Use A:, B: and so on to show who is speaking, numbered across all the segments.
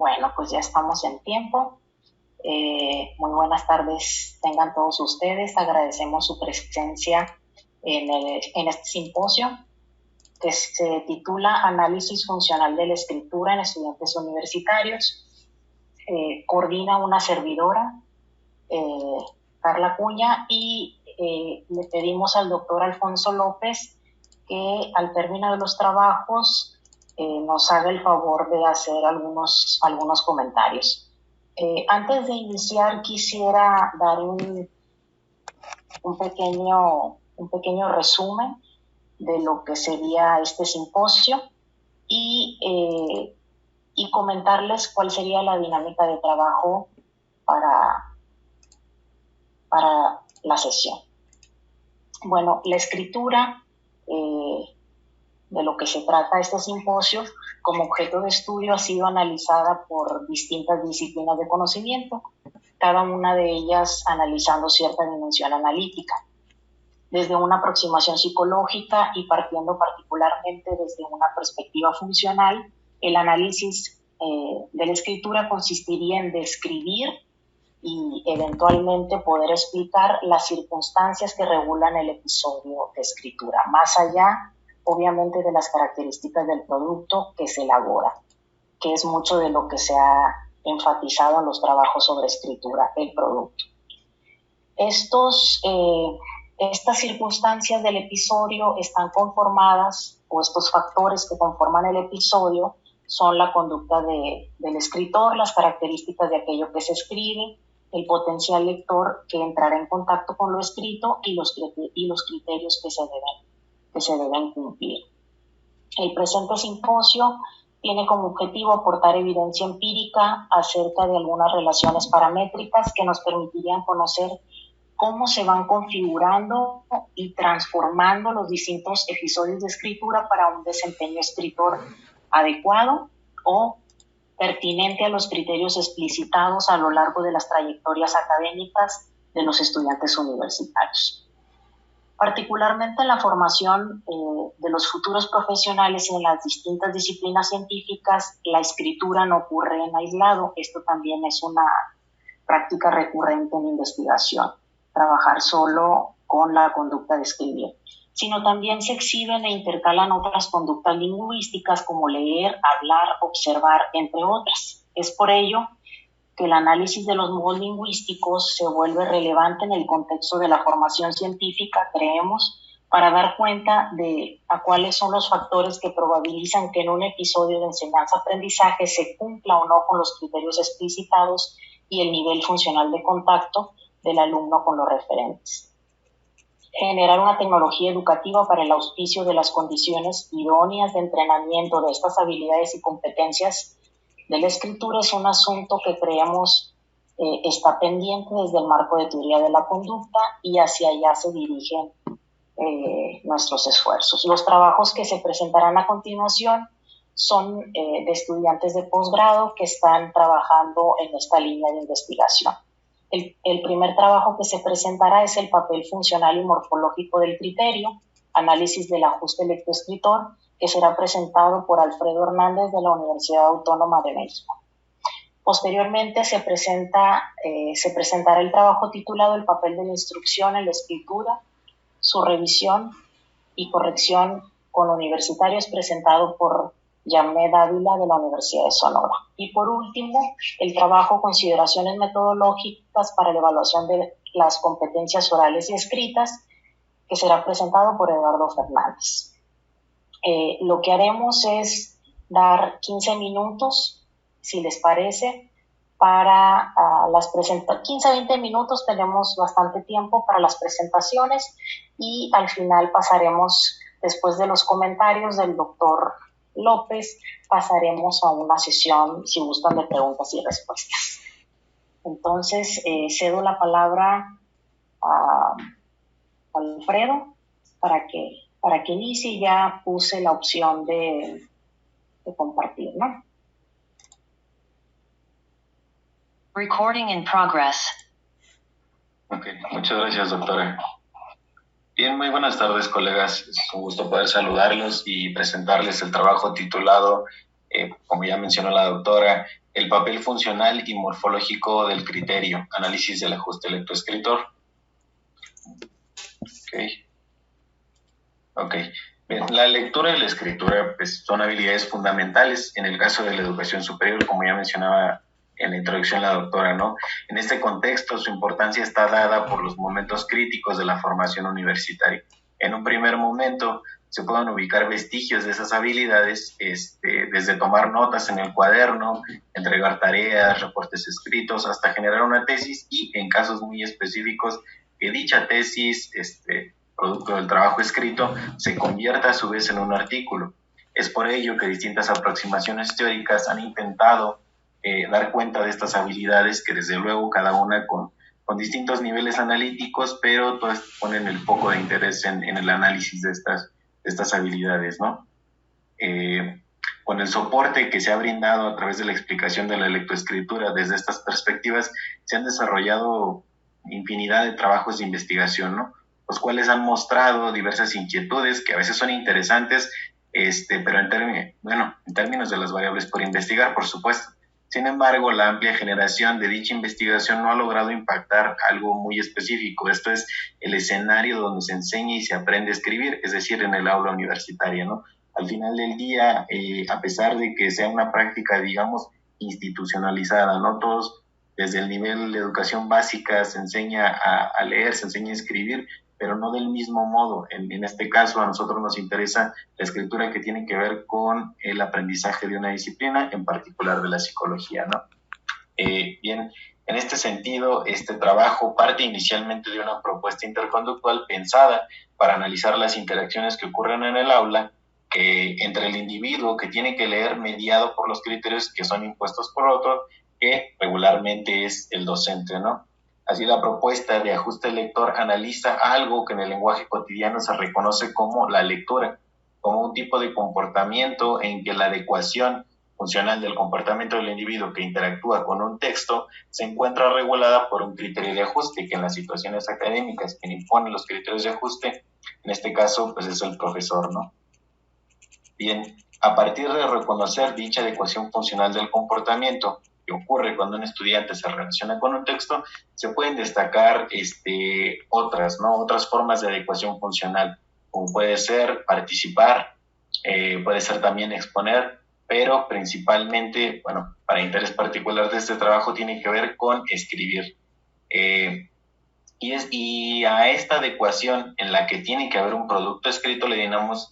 A: Bueno, pues ya estamos en tiempo. Muy buenas tardes tengan todos ustedes. Agradecemos su presencia en este simposio que se titula Análisis Funcional de la Escritura en Estudiantes Universitarios. Coordina una servidora, Carla Cuña, y le pedimos al doctor Alfonso López que al término de los trabajos nos haga el favor de hacer algunos comentarios. Antes de iniciar quisiera dar un pequeño resumen de lo que sería este simposio y comentarles cuál sería la dinámica de trabajo para la sesión. Bueno, la escritura, de lo que se trata este simposio, como objeto de estudio ha sido analizada por distintas disciplinas de conocimiento, cada una de ellas analizando cierta dimensión analítica. Desde una aproximación psicológica y partiendo particularmente desde una perspectiva funcional, el análisis de la escritura consistiría en describir y eventualmente poder explicar las circunstancias que regulan el episodio de escritura, más allá, obviamente, de las características del producto que se elabora, que es mucho de lo que se ha enfatizado en los trabajos sobre escritura, el producto. Estas circunstancias del episodio están conformadas, o estos factores que conforman el episodio son la conducta del escritor, las características de aquello que se escribe, el potencial lector que entrará en contacto con lo escrito y los criterios que se deben cumplir. El presente simposio tiene como objetivo aportar evidencia empírica acerca de algunas relaciones paramétricas que nos permitirían conocer cómo se van configurando y transformando los distintos episodios de escritura para un desempeño escritor adecuado o pertinente a los criterios explicitados a lo largo de las trayectorias académicas de los estudiantes universitarios. Particularmente en la formación de los futuros profesionales en las distintas disciplinas científicas, la escritura no ocurre en aislado. Esto también es una práctica recurrente en investigación, trabajar solo con la conducta de escribir, sino también se exhiben e intercalan otras conductas lingüísticas como leer, hablar, observar, entre otras. Es por ello que el análisis de los modos lingüísticos se vuelve relevante en el contexto de la formación científica, creemos, para dar cuenta de a cuáles son los factores que probabilizan que en un episodio de enseñanza-aprendizaje se cumpla o no con los criterios explicitados y el nivel funcional de contacto del alumno con los referentes. Generar una tecnología educativa para el auspicio de las condiciones idóneas de entrenamiento de estas habilidades y competencias de la escritura es un asunto que creemos está pendiente desde el marco de teoría de la conducta y hacia allá se dirigen nuestros esfuerzos. Los trabajos que se presentarán a continuación son de estudiantes de posgrado que están trabajando en esta línea de investigación. El primer trabajo que se presentará es el papel funcional y morfológico del criterio, análisis del ajuste lectoescritor, que será presentado por Alfredo Hernández de la Universidad Autónoma de México. Posteriormente se presentará el trabajo titulado El papel de la instrucción en la escritura, su revisión y corrección con universitarios, presentado por Yamné Dávila de la Universidad de Sonora. Y por último, el trabajo Consideraciones metodológicas para la evaluación de las competencias orales y escritas, que será presentado por Eduardo Fernández. Lo que haremos es dar 15 minutos, si les parece, para las presentaciones. 15 a 20 minutos, tenemos bastante tiempo para las presentaciones y al final pasaremos, después de los comentarios del doctor López, pasaremos a una sesión, si gustan, de preguntas y respuestas. Entonces, cedo la palabra a Alfredo para que inicie. Ya puse la opción de compartir, ¿no?
B: Recording in progress.
C: Ok, muchas gracias, doctora. Bien, muy buenas tardes, colegas. Es un gusto poder saludarlos y presentarles el trabajo titulado, como ya mencionó la doctora, el papel funcional y morfológico del criterio, análisis del ajuste lectoescritor. Ok. Bien, la lectura y la escritura pues, son habilidades fundamentales en el caso de la educación superior, como ya mencionaba en la introducción la doctora, ¿no? En este contexto, su importancia está dada por los momentos críticos de la formación universitaria. En un primer momento, se pueden ubicar vestigios de esas habilidades, desde tomar notas en el cuaderno, entregar tareas, reportes escritos, hasta generar una tesis y, en casos muy específicos, que dicha tesis, producto del trabajo escrito, se convierta a su vez en un artículo. Es por ello que distintas aproximaciones teóricas han intentado dar cuenta de estas habilidades, que desde luego cada una con distintos niveles analíticos, pero todas ponen el foco de interés en el análisis de estas habilidades, ¿no? Con el soporte que se ha brindado a través de la explicación de la lectoescritura desde estas perspectivas, se han desarrollado infinidad de trabajos de investigación, ¿no? Los cuales han mostrado diversas inquietudes que a veces son interesantes, pero en términos de las variables por investigar, por supuesto. Sin embargo, la amplia generación de dicha investigación no ha logrado impactar algo muy específico. Esto es el escenario donde se enseña y se aprende a escribir, es decir, en el aula universitaria, ¿no? Al final del día, a pesar de que sea una práctica, digamos, institucionalizada, ¿no? Todos, desde el nivel de educación básica, se enseña a leer, se enseña a escribir, pero no del mismo modo. En este caso, a nosotros nos interesa la escritura que tiene que ver con el aprendizaje de una disciplina, en particular de la psicología, ¿no? Bien, en este sentido, este trabajo parte inicialmente de una propuesta interconductual pensada para analizar las interacciones que ocurren en el aula entre el individuo que tiene que leer mediado por los criterios que son impuestos por otro, que regularmente es el docente, ¿no? Así, la propuesta de ajuste lector analiza algo que en el lenguaje cotidiano se reconoce como la lectura, como un tipo de comportamiento en que la adecuación funcional del comportamiento del individuo que interactúa con un texto se encuentra regulada por un criterio de ajuste, que en las situaciones académicas quien impone los criterios de ajuste, en este caso, pues es el profesor, ¿no? Bien, a partir de reconocer dicha adecuación funcional del comportamiento que ocurre cuando un estudiante se relaciona con un texto, se pueden destacar otras formas de adecuación funcional, como puede ser participar, puede ser también exponer, pero principalmente, para interés particular de este trabajo, tiene que ver con escribir. Y a esta adecuación en la que tiene que haber un producto escrito le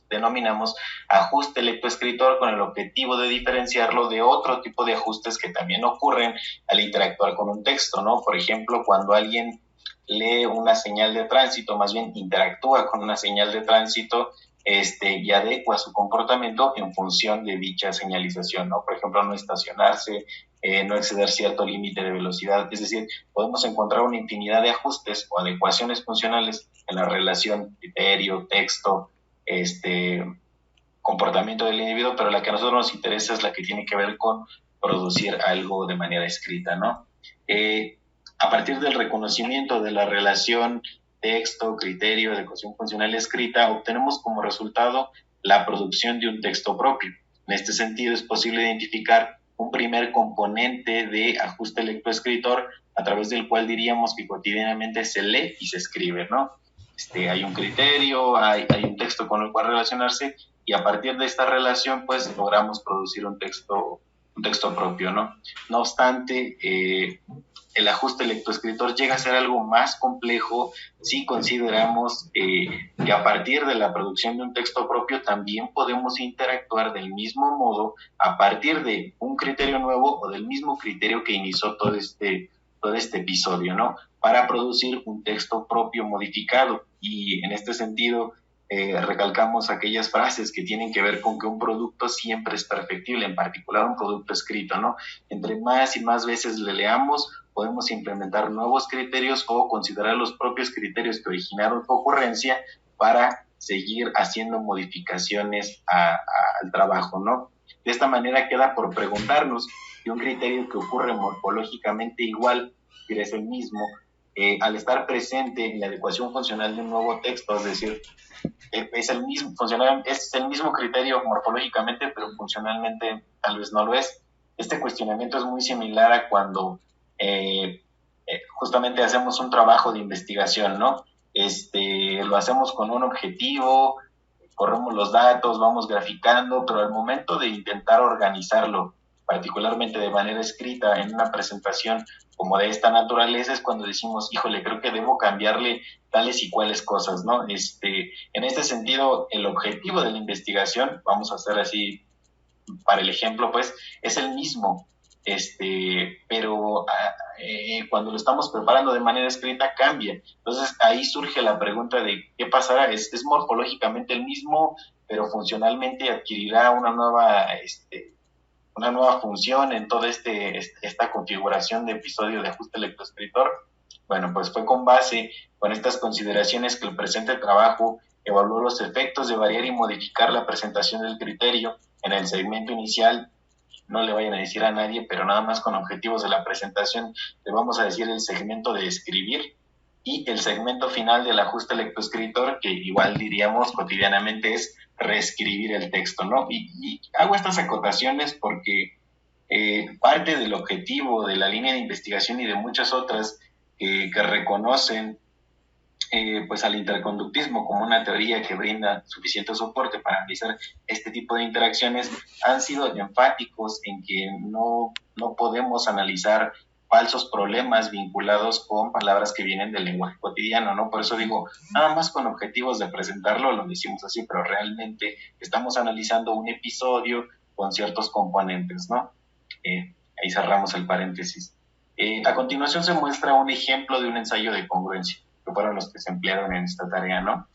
C: denominamos ajuste lectoescritor, con el objetivo de diferenciarlo de otro tipo de ajustes que también ocurren al interactuar con un texto, ¿no? Por ejemplo, cuando alguien lee una señal de tránsito, más bien interactúa con una señal de tránsito, y adecua su comportamiento en función de dicha señalización, ¿no? Por ejemplo, no estacionarse, no exceder cierto límite de velocidad. Es decir, podemos encontrar una infinidad de ajustes o adecuaciones funcionales en la relación criterio, texto, comportamiento del individuo, pero la que a nosotros nos interesa es la que tiene que ver con producir algo de manera escrita, ¿no? A partir del reconocimiento de la relación texto, criterio, adecuación funcional escrita, obtenemos como resultado la producción de un texto propio. En este sentido, es posible identificar un primer componente de ajuste lectoescritor a través del cual diríamos que cotidianamente se lee y se escribe, ¿no? Hay un criterio, hay un texto con el cual relacionarse, y a partir de esta relación, pues, logramos producir un texto propio, ¿no? No obstante, el ajuste lectoescritor llega a ser algo más complejo si consideramos que a partir de la producción de un texto propio también podemos interactuar del mismo modo a partir de un criterio nuevo o del mismo criterio que inició todo este episodio, ¿no? Para producir un texto propio modificado. Y en este sentido, recalcamos aquellas frases que tienen que ver con que un producto siempre es perfectible, en particular un producto escrito, ¿no? Entre más y más veces le leamos, podemos implementar nuevos criterios o considerar los propios criterios que originaron su ocurrencia para seguir haciendo modificaciones al trabajo, ¿no? De esta manera queda por preguntarnos si un criterio que ocurre morfológicamente igual, que es el mismo, al estar presente en la adecuación funcional de un nuevo texto, es decir, es el mismo criterio morfológicamente, pero funcionalmente tal vez no lo es. Este cuestionamiento es muy similar a cuando justamente hacemos un trabajo de investigación, ¿no? Lo hacemos con un objetivo, corremos los datos, vamos graficando, pero al momento de intentar organizarlo, particularmente de manera escrita en una presentación como de esta naturaleza, es cuando decimos, híjole, creo que debo cambiarle tales y cuales cosas, ¿no? En este sentido, el objetivo de la investigación, vamos a hacer así para el ejemplo, pues, es el mismo, pero cuando lo estamos preparando de manera escrita cambia. Entonces ahí surge la pregunta de qué pasará, es morfológicamente el mismo, pero funcionalmente adquirirá una nueva función en toda esta configuración de episodio de ajuste lectoescritor. Bueno, pues fue con estas consideraciones que el presente trabajo evaluó los efectos de variar y modificar la presentación del criterio en el segmento inicial. No le vayan a decir a nadie, pero nada más con objetivos de la presentación, le vamos a decir el segmento de escribir y el segmento final del ajuste lectoescritor, que igual diríamos cotidianamente es reescribir el texto, ¿no? Y hago estas acotaciones porque parte del objetivo de la línea de investigación y de muchas otras que reconocen pues al interconductismo como una teoría que brinda suficiente soporte para analizar este tipo de interacciones, han sido enfáticos en que no podemos analizar falsos problemas vinculados con palabras que vienen del lenguaje cotidiano, ¿no? Por eso digo, nada más con objetivos de presentarlo, lo decimos así, pero realmente estamos analizando un episodio con ciertos componentes, ¿no? Ahí cerramos el paréntesis. A continuación se muestra un ejemplo de un ensayo de congruencia, que fueron los que se emplearon en esta tarea, ¿no?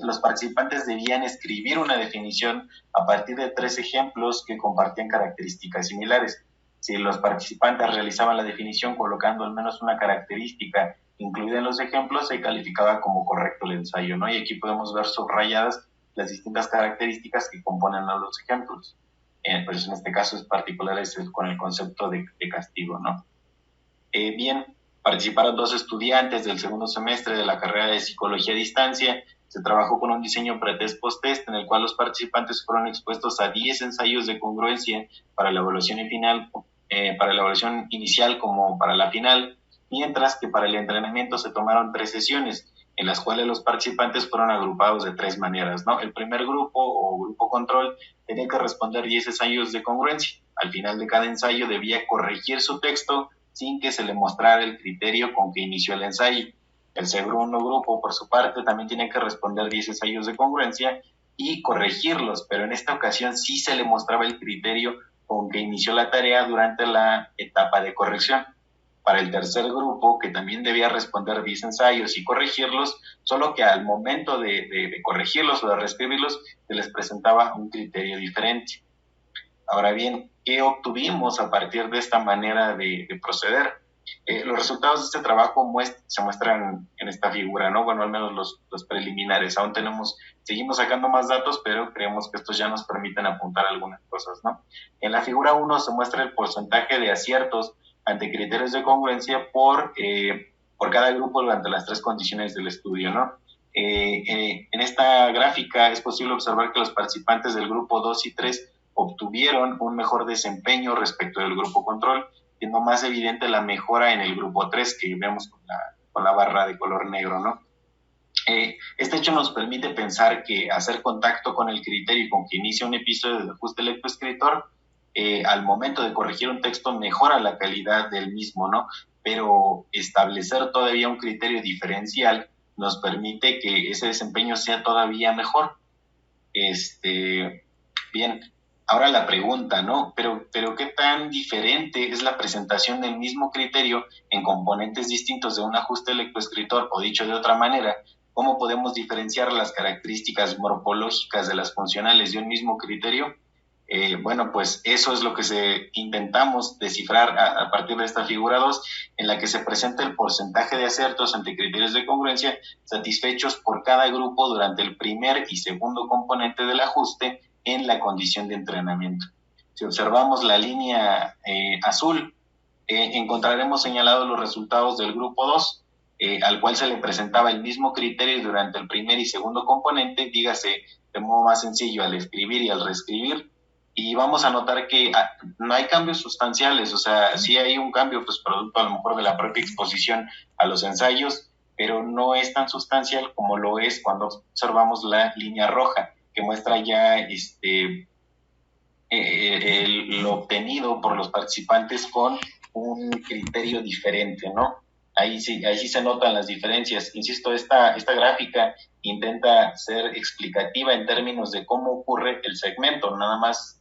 C: Los participantes debían escribir una definición a partir de 3 ejemplos que compartían características similares. Si los participantes realizaban la definición colocando al menos una característica incluida en los ejemplos, se calificaba como correcto el ensayo, ¿no? Y aquí podemos ver subrayadas las distintas características que componen a los ejemplos. Pues en este caso es particular con el concepto de castigo, ¿no? Bien, participaron 2 estudiantes del segundo semestre de la carrera de Psicología a Distancia. Se trabajó con un diseño pretest post-test en el cual los participantes fueron expuestos a 10 ensayos de congruencia para la evaluación para la evaluación inicial como para la final, mientras que para el entrenamiento se tomaron 3 sesiones en las cuales los participantes fueron agrupados de 3 maneras, ¿no? El primer grupo o grupo control tenía que responder 10 ensayos de congruencia. Al final de cada ensayo debía corregir su texto sin que se le mostrara el criterio con que inició el ensayo. El segundo grupo, por su parte, también tiene que responder 10 ensayos de congruencia y corregirlos, pero en esta ocasión sí se le mostraba el criterio con que inició la tarea durante la etapa de corrección. Para el tercer grupo, que también debía responder 10 ensayos y corregirlos, solo que al momento de corregirlos o de reescribirlos, se les presentaba un criterio diferente. Ahora bien, ¿qué obtuvimos a partir de esta manera de proceder? Los resultados de este trabajo se muestran en esta figura, ¿no? Bueno, al menos los preliminares. Aún seguimos sacando más datos, pero creemos que estos ya nos permiten apuntar algunas cosas, ¿no? En la figura 1 se muestra el porcentaje de aciertos ante criterios de congruencia por cada grupo durante las 3 condiciones del estudio, ¿no? En esta gráfica es posible observar que los participantes del grupo 2 y 3 obtuvieron un mejor desempeño respecto del grupo control, siendo más evidente la mejora en el grupo 3 que vemos con la barra de color negro, ¿no? Este hecho nos permite pensar que hacer contacto con el criterio y con que inicia un episodio de ajuste lectoescritor, al momento de corregir un texto mejora la calidad del mismo, ¿no? Pero establecer todavía un criterio diferencial nos permite que ese desempeño sea todavía mejor. Bien, ahora la pregunta, ¿no? Pero ¿qué tan diferente es la presentación del mismo criterio en componentes distintos de un ajuste lectoescritor? O dicho de otra manera, ¿cómo podemos diferenciar las características morfológicas de las funcionales de un mismo criterio? Bueno, pues eso es lo que intentamos descifrar a partir de esta figura 2, en la que se presenta el porcentaje de aciertos ante criterios de congruencia satisfechos por cada grupo durante el primer y segundo componente del ajuste en la condición de entrenamiento. Si observamos la línea azul, encontraremos señalados los resultados del grupo 2, al cual se le presentaba el mismo criterio durante el primer y segundo componente, dígase de modo más sencillo al escribir y al reescribir, y vamos a notar que no hay cambios sustanciales, o sea, sí hay un cambio, pues producto a lo mejor de la propia exposición a los ensayos, pero no es tan sustancial como lo es cuando observamos la línea roja, que muestra ya lo obtenido por los participantes con un criterio diferente, ¿no? Ahí sí se notan las diferencias. Insisto, esta gráfica intenta ser explicativa en términos de cómo ocurre el segmento, nada más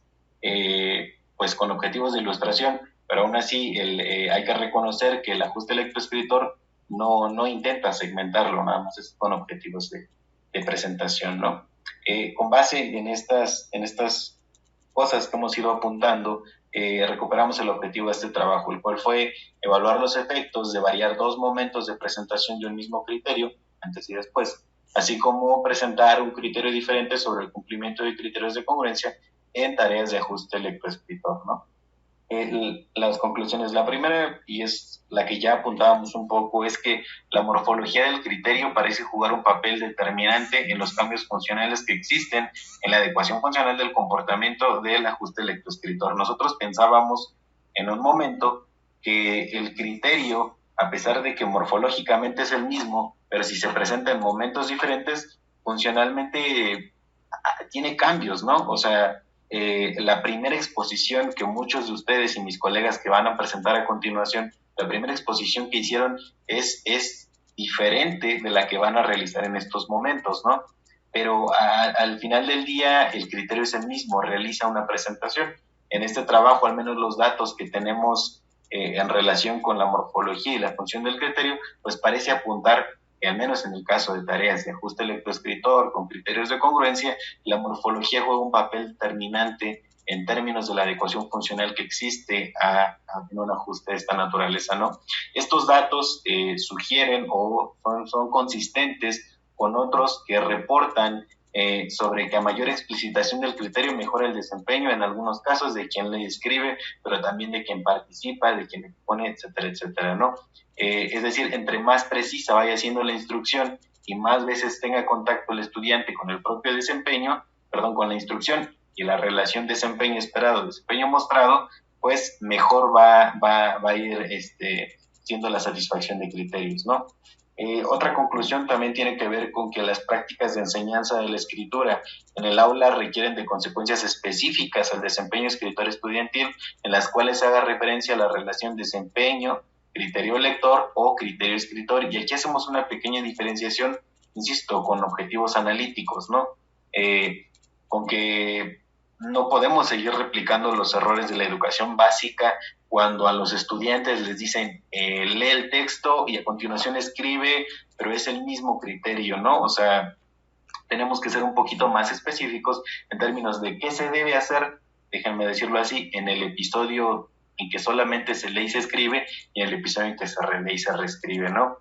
C: pues con objetivos de ilustración, pero aún así hay que reconocer que el ajuste lectoescritor no intenta segmentarlo, nada más es con objetivos de presentación, ¿no? Con base en estas cosas que hemos ido apuntando, recuperamos el objetivo de este trabajo, el cual fue evaluar los efectos de variar dos momentos de presentación de un mismo criterio, antes y después, así como presentar un criterio diferente sobre el cumplimiento de criterios de congruencia en tareas de ajuste lectoescritor, ¿no? Las conclusiones. La primera, y es la que ya apuntábamos un poco, es que la morfología del criterio parece jugar un papel determinante en los cambios funcionales que existen en la adecuación funcional del comportamiento del ajuste lectoescritor. Nosotros pensábamos en un momento que el criterio, a pesar de que morfológicamente es el mismo, pero si se presenta en momentos diferentes, funcionalmente tiene cambios, ¿no? O sea, la primera exposición que muchos de ustedes y mis colegas que van a presentar a continuación, la primera exposición que hicieron es diferente de la que van a realizar en estos momentos, ¿no? Pero al final del día el criterio es el mismo, realiza una presentación. En este trabajo, al menos los datos que tenemos en relación con la morfología y la función del criterio, pues parece apuntar, al menos en el caso de tareas de ajuste lectoescritor con criterios de congruencia, la morfología juega un papel determinante en términos de la adecuación funcional que existe en un ajuste de esta naturaleza, ¿no? Estos datos sugieren o son consistentes con otros que reportan sobre que a mayor explicitación del criterio mejora el desempeño, en algunos casos de quien le escribe, pero también de quien participa, de quien expone, etcétera, etcétera, ¿no? Es decir, entre más precisa vaya siendo la instrucción y más veces tenga contacto el estudiante con el propio desempeño, con la instrucción y la relación desempeño esperado, desempeño mostrado, pues mejor va a ir siendo la satisfacción de criterios, ¿no? Otra conclusión también tiene que ver con que las prácticas de enseñanza de la escritura en el aula requieren de consecuencias específicas al desempeño escritor estudiantil, en las cuales haga referencia a la relación desempeño, criterio lector o criterio escritor. Y aquí hacemos una pequeña diferenciación, insisto, con objetivos analíticos, ¿no? Con que no podemos seguir replicando los errores de la educación básica cuando a los estudiantes les dicen lee el texto y a continuación escribe, pero es el mismo criterio, ¿no? O sea, tenemos que ser un poquito más específicos en términos de qué se debe hacer, déjenme decirlo así, en el episodio en que solamente se lee y se escribe y en el episodio en que se relee y se reescribe, ¿no?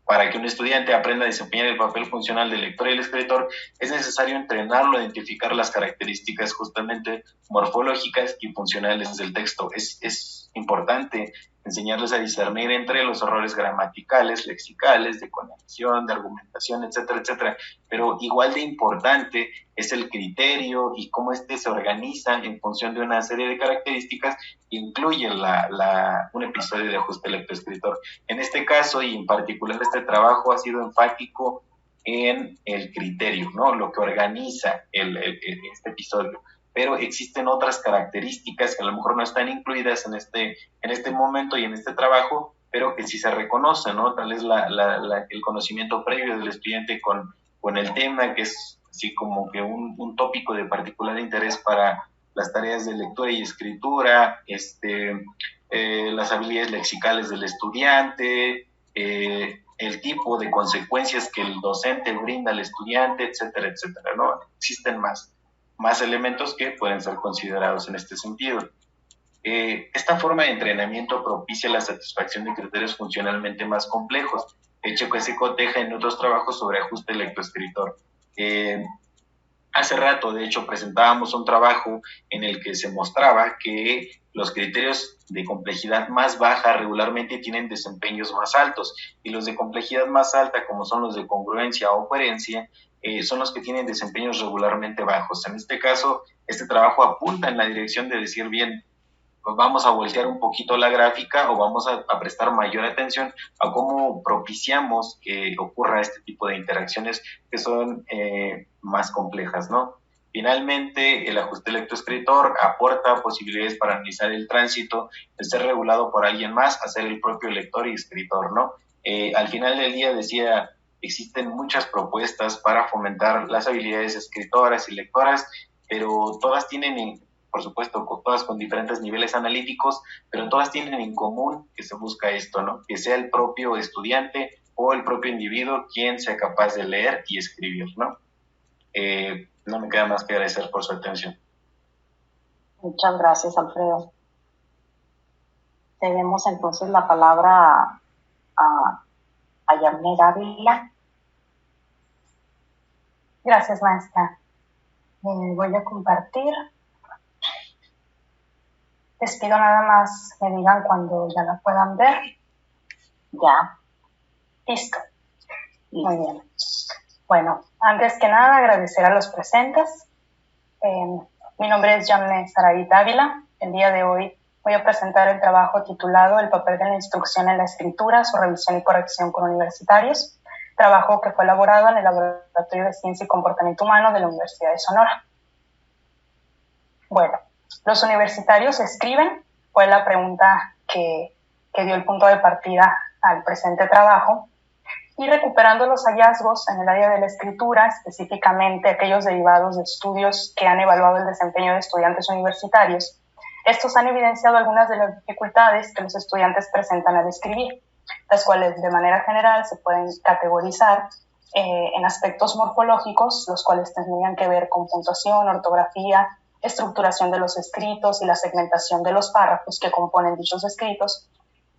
C: Para que un estudiante aprenda a desempeñar el papel funcional del lector y el escritor, es necesario entrenarlo a identificar las características justamente morfológicas y funcionales del texto. Es importante enseñarles a discernir entre los errores gramaticales, lexicales, de conexión, de argumentación, etcétera, etcétera. Pero igual de importante es el criterio y cómo se organiza en función de una serie de características que incluye un episodio de ajuste lectoescritor. En este caso, y en particular este trabajo, ha sido enfático en el criterio, ¿no? Lo que organiza este episodio. Pero existen otras características que a lo mejor no están incluidas en este momento y en este trabajo, pero que sí se reconocen, ¿no? Tal vez el conocimiento previo del estudiante con el tema, que es así como que un tópico de particular interés para las tareas de lectura y escritura, las habilidades lexicales del estudiante, el tipo de consecuencias que el docente brinda al estudiante, etcétera, etcétera, ¿no? Existen más elementos que pueden ser considerados en este sentido. Esta forma de entrenamiento propicia la satisfacción de criterios funcionalmente más complejos, hecho que se coteja en otros trabajos sobre ajuste lectoescritor. Hace rato, de hecho, presentábamos un trabajo en el que se mostraba que los criterios de complejidad más baja regularmente tienen desempeños más altos y los de complejidad más alta, como son los de congruencia o coherencia, son los que tienen desempeños regularmente bajos. En este caso, este trabajo apunta en la dirección de decir, bien, pues vamos a voltear un poquito la gráfica o vamos a prestar mayor atención a cómo propiciamos que ocurra este tipo de interacciones que son más complejas, ¿no? Finalmente, el ajuste lectoescritor aporta posibilidades para analizar el tránsito de ser regulado por alguien más a ser el propio lector y escritor, ¿no? Al final del día decía, existen muchas propuestas para fomentar las habilidades escritoras y lectoras, pero todas tienen, por supuesto, todas con diferentes niveles analíticos, pero todas tienen en común que se busca esto, ¿no? Que sea el propio estudiante o el propio individuo quien sea capaz de leer y escribir, ¿no? No me queda más que agradecer por su atención.
A: Muchas gracias, Alfredo. Cedemos entonces la palabra a Yamne Dávila.
D: Gracias, maestra. Voy a compartir. Les pido nada más me digan cuando ya la puedan ver.
A: Ya.
D: Listo. Muy bien. Bueno, antes que nada agradecer a los presentes. Mi nombre es Yamne Saraí Dávila. El día de hoy voy a presentar el trabajo titulado El papel de la instrucción en la escritura, su revisión y corrección con universitarios, trabajo que fue elaborado en el Laboratorio de Ciencia y Comportamiento Humano de la Universidad de Sonora. Bueno, ¿los universitarios escriben? Fue la pregunta que dio el punto de partida al presente trabajo. Y recuperando los hallazgos en el área de la escritura, específicamente aquellos derivados de estudios que han evaluado el desempeño de estudiantes universitarios, estos han evidenciado algunas de las dificultades que los estudiantes presentan al escribir, las cuales de manera general se pueden categorizar en aspectos morfológicos, los cuales tendrían que ver con puntuación, ortografía, estructuración de los escritos y la segmentación de los párrafos que componen dichos escritos,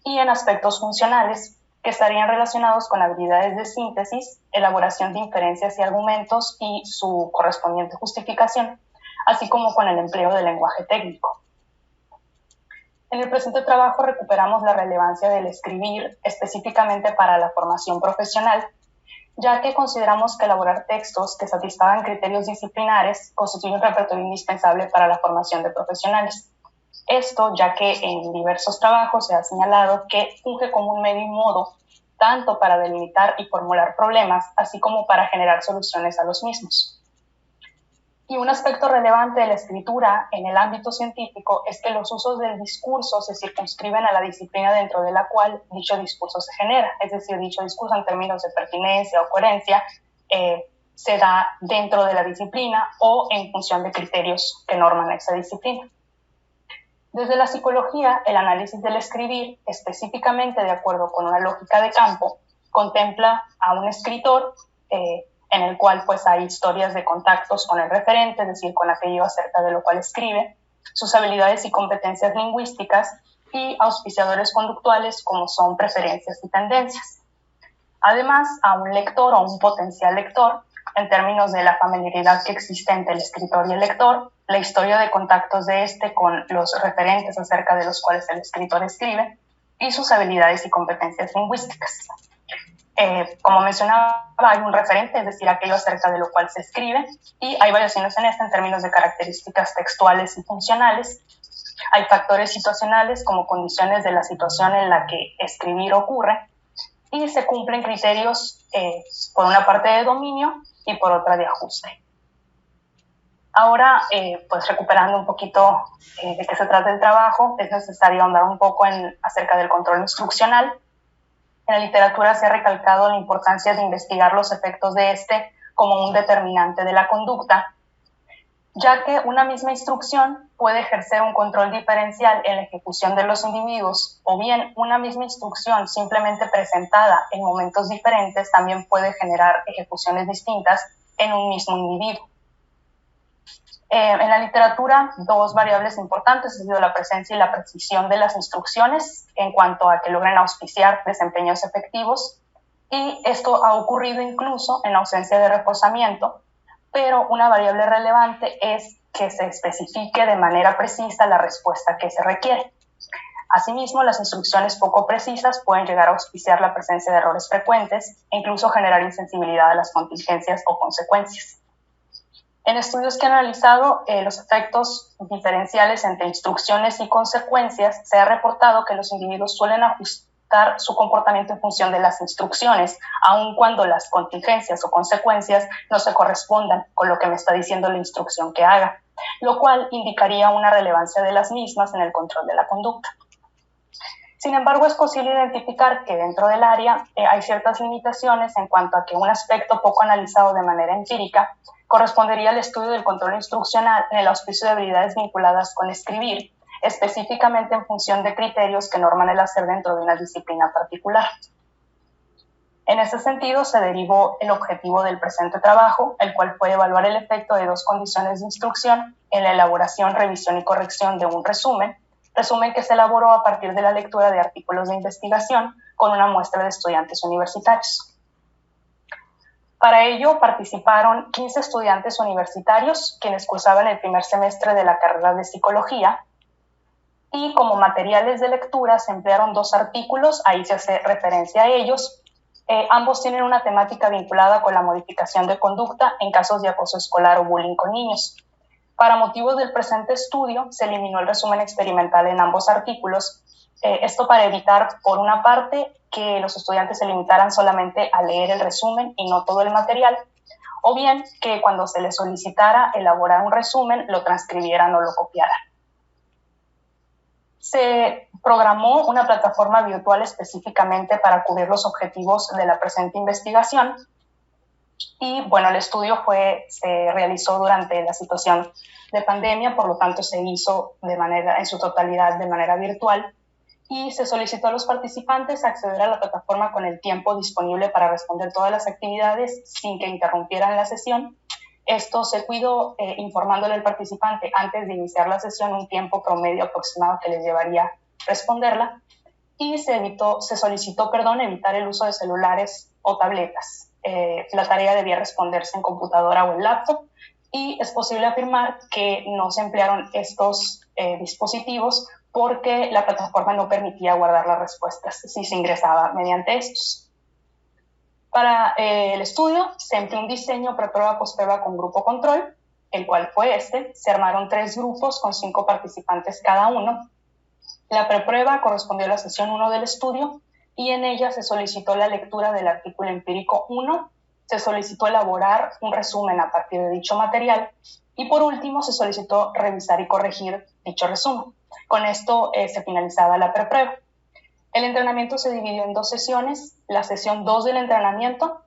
D: y en aspectos funcionales, que estarían relacionados con habilidades de síntesis, elaboración de inferencias y argumentos y su correspondiente justificación, así como con el empleo del lenguaje técnico. En el presente trabajo recuperamos la relevancia del escribir específicamente para la formación profesional, ya que consideramos que elaborar textos que satisfagan criterios disciplinares constituye un repertorio indispensable para la formación de profesionales. Esto ya que en diversos trabajos se ha señalado que funge como un medio y modo tanto para delimitar y formular problemas, así como para generar soluciones a los mismos. Y un aspecto relevante de la escritura en el ámbito científico es que los usos del discurso se circunscriben a la disciplina dentro de la cual dicho discurso se genera, es decir, dicho discurso en términos de pertinencia o coherencia se da dentro de la disciplina o en función de criterios que norman esa disciplina. Desde la psicología, el análisis del escribir, específicamente de acuerdo con una lógica de campo, contempla a un escritor en el cual pues hay historias de contactos con el referente, es decir, con aquello acerca de lo cual escribe, sus habilidades y competencias lingüísticas y auspiciadores conductuales como son preferencias y tendencias. Además, a un lector o un potencial lector, en términos de la familiaridad que existe entre el escritor y el lector, la historia de contactos de este con los referentes acerca de los cuales el escritor escribe y sus habilidades y competencias lingüísticas. Como mencionaba, hay un referente, es decir, aquello acerca de lo cual se escribe, y hay variaciones en en términos de características textuales y funcionales. Hay factores situacionales como condiciones de la situación en la que escribir ocurre, y se cumplen criterios por una parte de dominio y por otra de ajuste. Ahora, pues recuperando un poquito de qué se trata el trabajo, es necesario ahondar un poco acerca del control instruccional. En la literatura se ha recalcado la importancia de investigar los efectos de este como un determinante de la conducta, ya que una misma instrucción puede ejercer un control diferencial en la ejecución de los individuos, o bien una misma instrucción simplemente presentada en momentos diferentes también puede generar ejecuciones distintas en un mismo individuo. En la literatura, dos variables importantes han sido la presencia y la precisión de las instrucciones en cuanto a que logren auspiciar desempeños efectivos, y esto ha ocurrido incluso en ausencia de reforzamiento, pero una variable relevante es que se especifique de manera precisa la respuesta que se requiere. Asimismo, las instrucciones poco precisas pueden llegar a auspiciar la presencia de errores frecuentes e incluso generar insensibilidad a las contingencias o consecuencias. En estudios que han analizado los efectos diferenciales entre instrucciones y consecuencias, se ha reportado que los individuos suelen ajustar su comportamiento en función de las instrucciones, aun cuando las contingencias o consecuencias no se correspondan con lo que me está diciendo la instrucción que haga, lo cual indicaría una relevancia de las mismas en el control de la conducta. Sin embargo, es posible identificar que dentro del área hay ciertas limitaciones en cuanto a que un aspecto poco analizado de manera empírica correspondería al estudio del control instruccional en el auspicio de habilidades vinculadas con escribir, específicamente en función de criterios que norman el hacer dentro de una disciplina particular. En ese sentido, se derivó el objetivo del presente trabajo, el cual fue evaluar el efecto de dos condiciones de instrucción en la elaboración, revisión y corrección de un resumen que se elaboró a partir de la lectura de artículos de investigación con una muestra de estudiantes universitarios. Para ello participaron 15 estudiantes universitarios quienes cursaban el primer semestre de la carrera de psicología, y como materiales de lectura se emplearon 2 artículos, ahí se hace referencia a ellos. Ambos tienen una temática vinculada con la modificación de conducta en casos de acoso escolar o bullying con niños. Para motivos del presente estudio, se eliminó el resumen experimental en ambos artículos, esto para evitar, por una parte, que los estudiantes se limitaran solamente a leer el resumen y no todo el material, o bien que cuando se les solicitara elaborar un resumen, lo transcribieran o lo copiaran. Se programó una plataforma virtual específicamente para cubrir los objetivos de la presente investigación, y bueno, el estudio se realizó durante la situación de pandemia, por lo tanto se hizo en su totalidad de manera virtual, y se solicitó a los participantes acceder a la plataforma con el tiempo disponible para responder todas las actividades sin que interrumpieran la sesión. Esto se cuidó informándole al participante antes de iniciar la sesión un tiempo promedio aproximado que les llevaría responderla, y se solicitó evitar el uso de celulares o tabletas. La tarea debía responderse en computadora o en laptop, y es posible afirmar que no se emplearon estos dispositivos porque la plataforma no permitía guardar las respuestas si se ingresaba mediante estos. Para el estudio se empleó un diseño preprueba posprueba con grupo control, el cual fue se armaron 3 grupos con 5 participantes cada uno. La preprueba correspondió a la sesión 1 del estudio, y en ella se solicitó la lectura del artículo empírico 1, se solicitó elaborar un resumen a partir de dicho material, y por último se solicitó revisar y corregir dicho resumen. Con esto se finalizaba la preprueba. El entrenamiento se dividió en 2 sesiones, la sesión 1 del entrenamiento,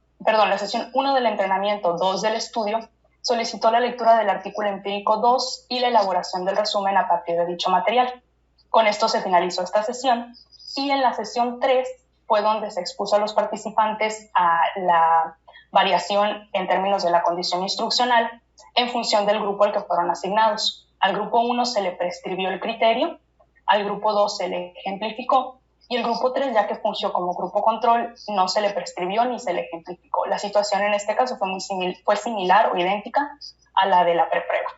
D: 2 del estudio, solicitó la lectura del artículo empírico 2 y la elaboración del resumen a partir de dicho material. Con esto se finalizó esta sesión, y en la sesión 3 fue donde se expuso a los participantes a la variación en términos de la condición instruccional en función del grupo al que fueron asignados. Al grupo 1 se le prescribió el criterio, al grupo 2 se le ejemplificó, y el grupo 3, ya que fungió como grupo control, no se le prescribió ni se le ejemplificó. La situación en este caso fue similar o idéntica a la de la preprueba.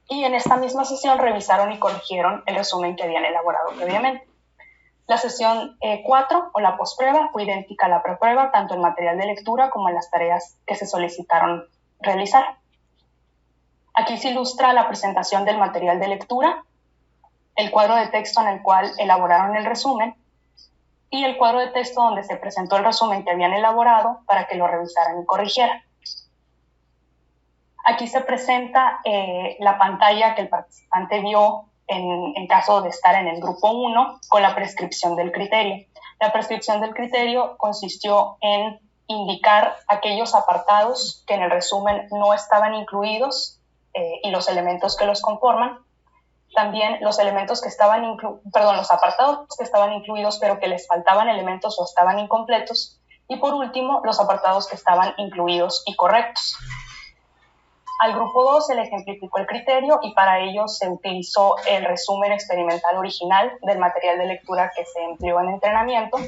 D: Y en esta misma sesión revisaron y corrigieron el resumen que habían elaborado previamente. La sesión 4 o la posprueba fue idéntica a la preprueba, tanto en material de lectura como en las tareas que se solicitaron realizar. Aquí se ilustra la presentación del material de lectura, el cuadro de texto en el cual elaboraron el resumen, y el cuadro de texto donde se presentó el resumen que habían elaborado para que lo revisaran y corrigieran. Aquí se presenta la pantalla que el participante vio en caso de estar en el grupo 1 con la prescripción del criterio. La prescripción del criterio consistió en indicar aquellos apartados que en el resumen no estaban incluidos y los elementos que los conforman. También los elementos que estaban los apartados que estaban incluidos pero que les faltaban elementos o estaban incompletos. Y por último, los apartados que estaban incluidos y correctos. Al grupo 2 se le ejemplificó el criterio, y para ello se utilizó el resumen experimental original del material de lectura que se empleó en entrenamiento.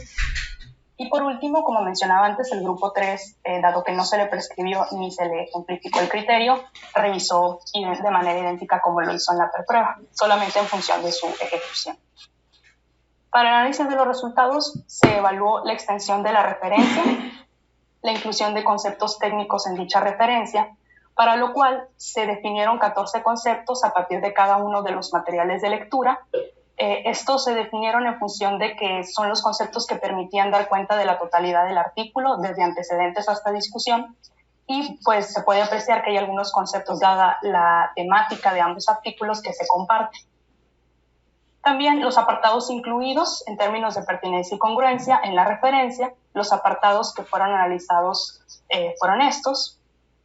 D: Y por último, como mencionaba antes, el grupo 3, dado que no se le prescribió ni se le ejemplificó el criterio, revisó de manera idéntica como lo hizo en la preprueba, solamente en función de su ejecución. Para el análisis de los resultados se evaluó la extensión de la referencia, la inclusión de conceptos técnicos en dicha referencia, para lo cual se definieron 14 conceptos a partir de cada uno de los materiales de lectura. Estos se definieron en función de que son los conceptos que permitían dar cuenta de la totalidad del artículo, desde antecedentes hasta discusión, y pues se puede apreciar que hay algunos conceptos, dada la temática de ambos artículos, que se comparten. También los apartados incluidos en términos de pertinencia y congruencia en la referencia, los apartados que fueron analizados fueron estos,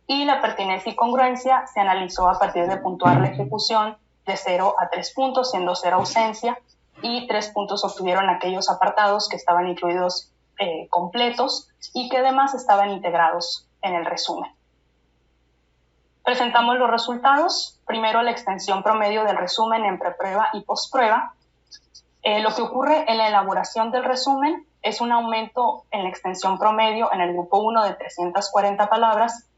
D: y la pertinencia y congruencia se analizó a partir de puntuar la ejecución de 0 a 3 puntos, siendo 0 ausencia, y 3 puntos obtuvieron aquellos apartados que estaban incluidos completos y que además estaban integrados en el resumen. Presentamos los resultados. Primero, la extensión promedio del resumen en preprueba y posprueba. Lo que ocurre en la elaboración del resumen es un aumento en la extensión promedio en el grupo 1 de 340 palabras.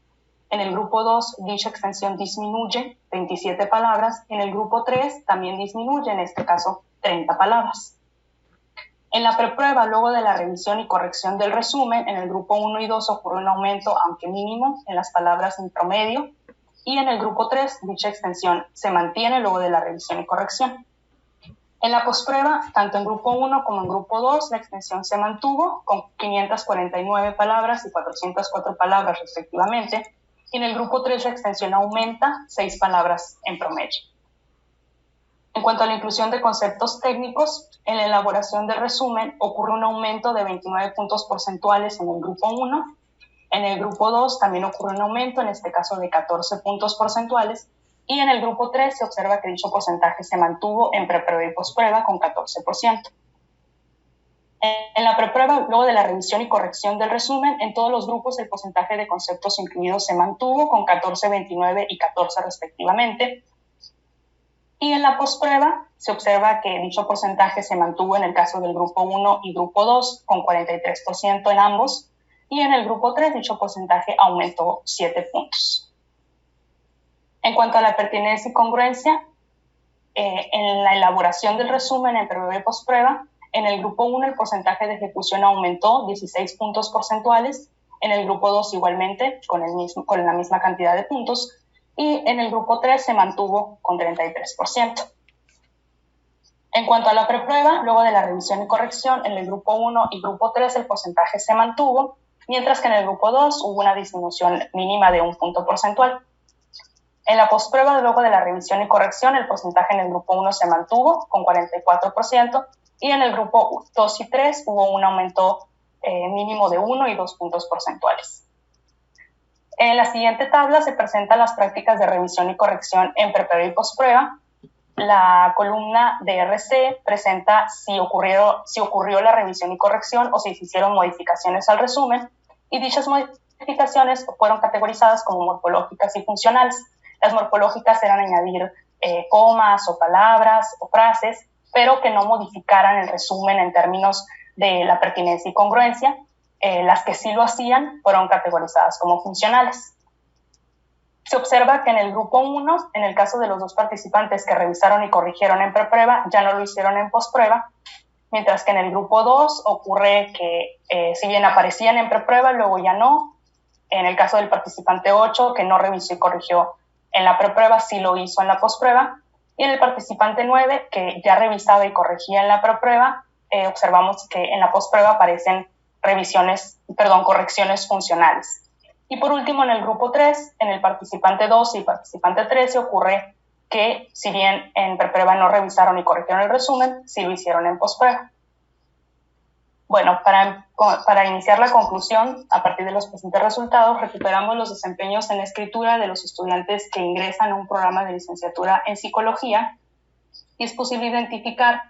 D: En el grupo 2, dicha extensión disminuye 27 palabras. En el grupo 3 también disminuye, en este caso, 30 palabras. En la preprueba, luego de la revisión y corrección del resumen, en el grupo 1 y 2 ocurre un aumento, aunque mínimo, en las palabras en promedio. Y en el grupo 3, dicha extensión se mantiene luego de la revisión y corrección. En la posprueba, tanto en grupo 1 como en grupo 2, la extensión se mantuvo con 549 palabras y 404 palabras respectivamente. Y en el grupo 3, la extensión aumenta 6 palabras en promedio. En cuanto a la inclusión de conceptos técnicos, en la elaboración del resumen ocurre un aumento de 29 puntos porcentuales en el grupo 1. En el grupo 2 también ocurre un aumento, en este caso de 14 puntos porcentuales, y en el grupo 3 se observa que dicho porcentaje se mantuvo en preprueba y posprueba con 14%. En la preprueba, luego de la revisión y corrección del resumen, en todos los grupos el porcentaje de conceptos incluidos se mantuvo con 14, 29 y 14 respectivamente. Y en la posprueba se observa que dicho porcentaje se mantuvo en el caso del grupo 1 y grupo 2 con 43% en ambos, y en el grupo 3 dicho porcentaje aumentó 7 puntos. En cuanto a la pertinencia y congruencia, en la elaboración del resumen en preprueba y posprueba, en el grupo 1 el porcentaje de ejecución aumentó 16 puntos porcentuales, en el grupo 2 igualmente con la misma cantidad de puntos, y en el grupo 3 se mantuvo con 33%. En cuanto a la preprueba, luego de la revisión y corrección, en el grupo 1 y grupo 3 el porcentaje se mantuvo, mientras que en el grupo 2 hubo una disminución mínima de 1 punto porcentual. En la posprueba, luego de la revisión y corrección, el porcentaje en el grupo 1 se mantuvo con 44%, y en el grupo 2 y 3 hubo un aumento mínimo de 1 y 2 puntos porcentuales. En la siguiente tabla se presentan las prácticas de revisión y corrección en preprueba y posprueba. La columna de RC presenta si ocurrió la revisión y corrección o si se hicieron modificaciones al resumen, y dichas modificaciones fueron categorizadas como morfológicas y funcionales. Las morfológicas eran añadir comas o palabras o frases, pero que no modificaran el resumen en términos de la pertinencia y congruencia. Las que sí lo hacían fueron categorizadas como funcionales. Se observa que en el grupo 1, en el caso de los dos participantes que revisaron y corrigieron en preprueba, ya no lo hicieron en posprueba, mientras que en el grupo 2 ocurre que si bien aparecían en preprueba, luego ya no. En el caso del participante 8, que no revisó y corrigió en la preprueba, sí lo hizo en la posprueba. Y en el participante 9, que ya revisaba y corregía en la preprueba, observamos que en la posprueba aparecen correcciones funcionales. Y por último, en el grupo 3, en el participante 12 y participante 13, ocurre que si bien en preprueba no revisaron y corrigieron el resumen, sí lo hicieron en posprueba. Bueno, para iniciar la conclusión, a partir de los presentes resultados, recuperamos los desempeños en escritura de los estudiantes que ingresan a un programa de licenciatura en psicología, y es posible identificar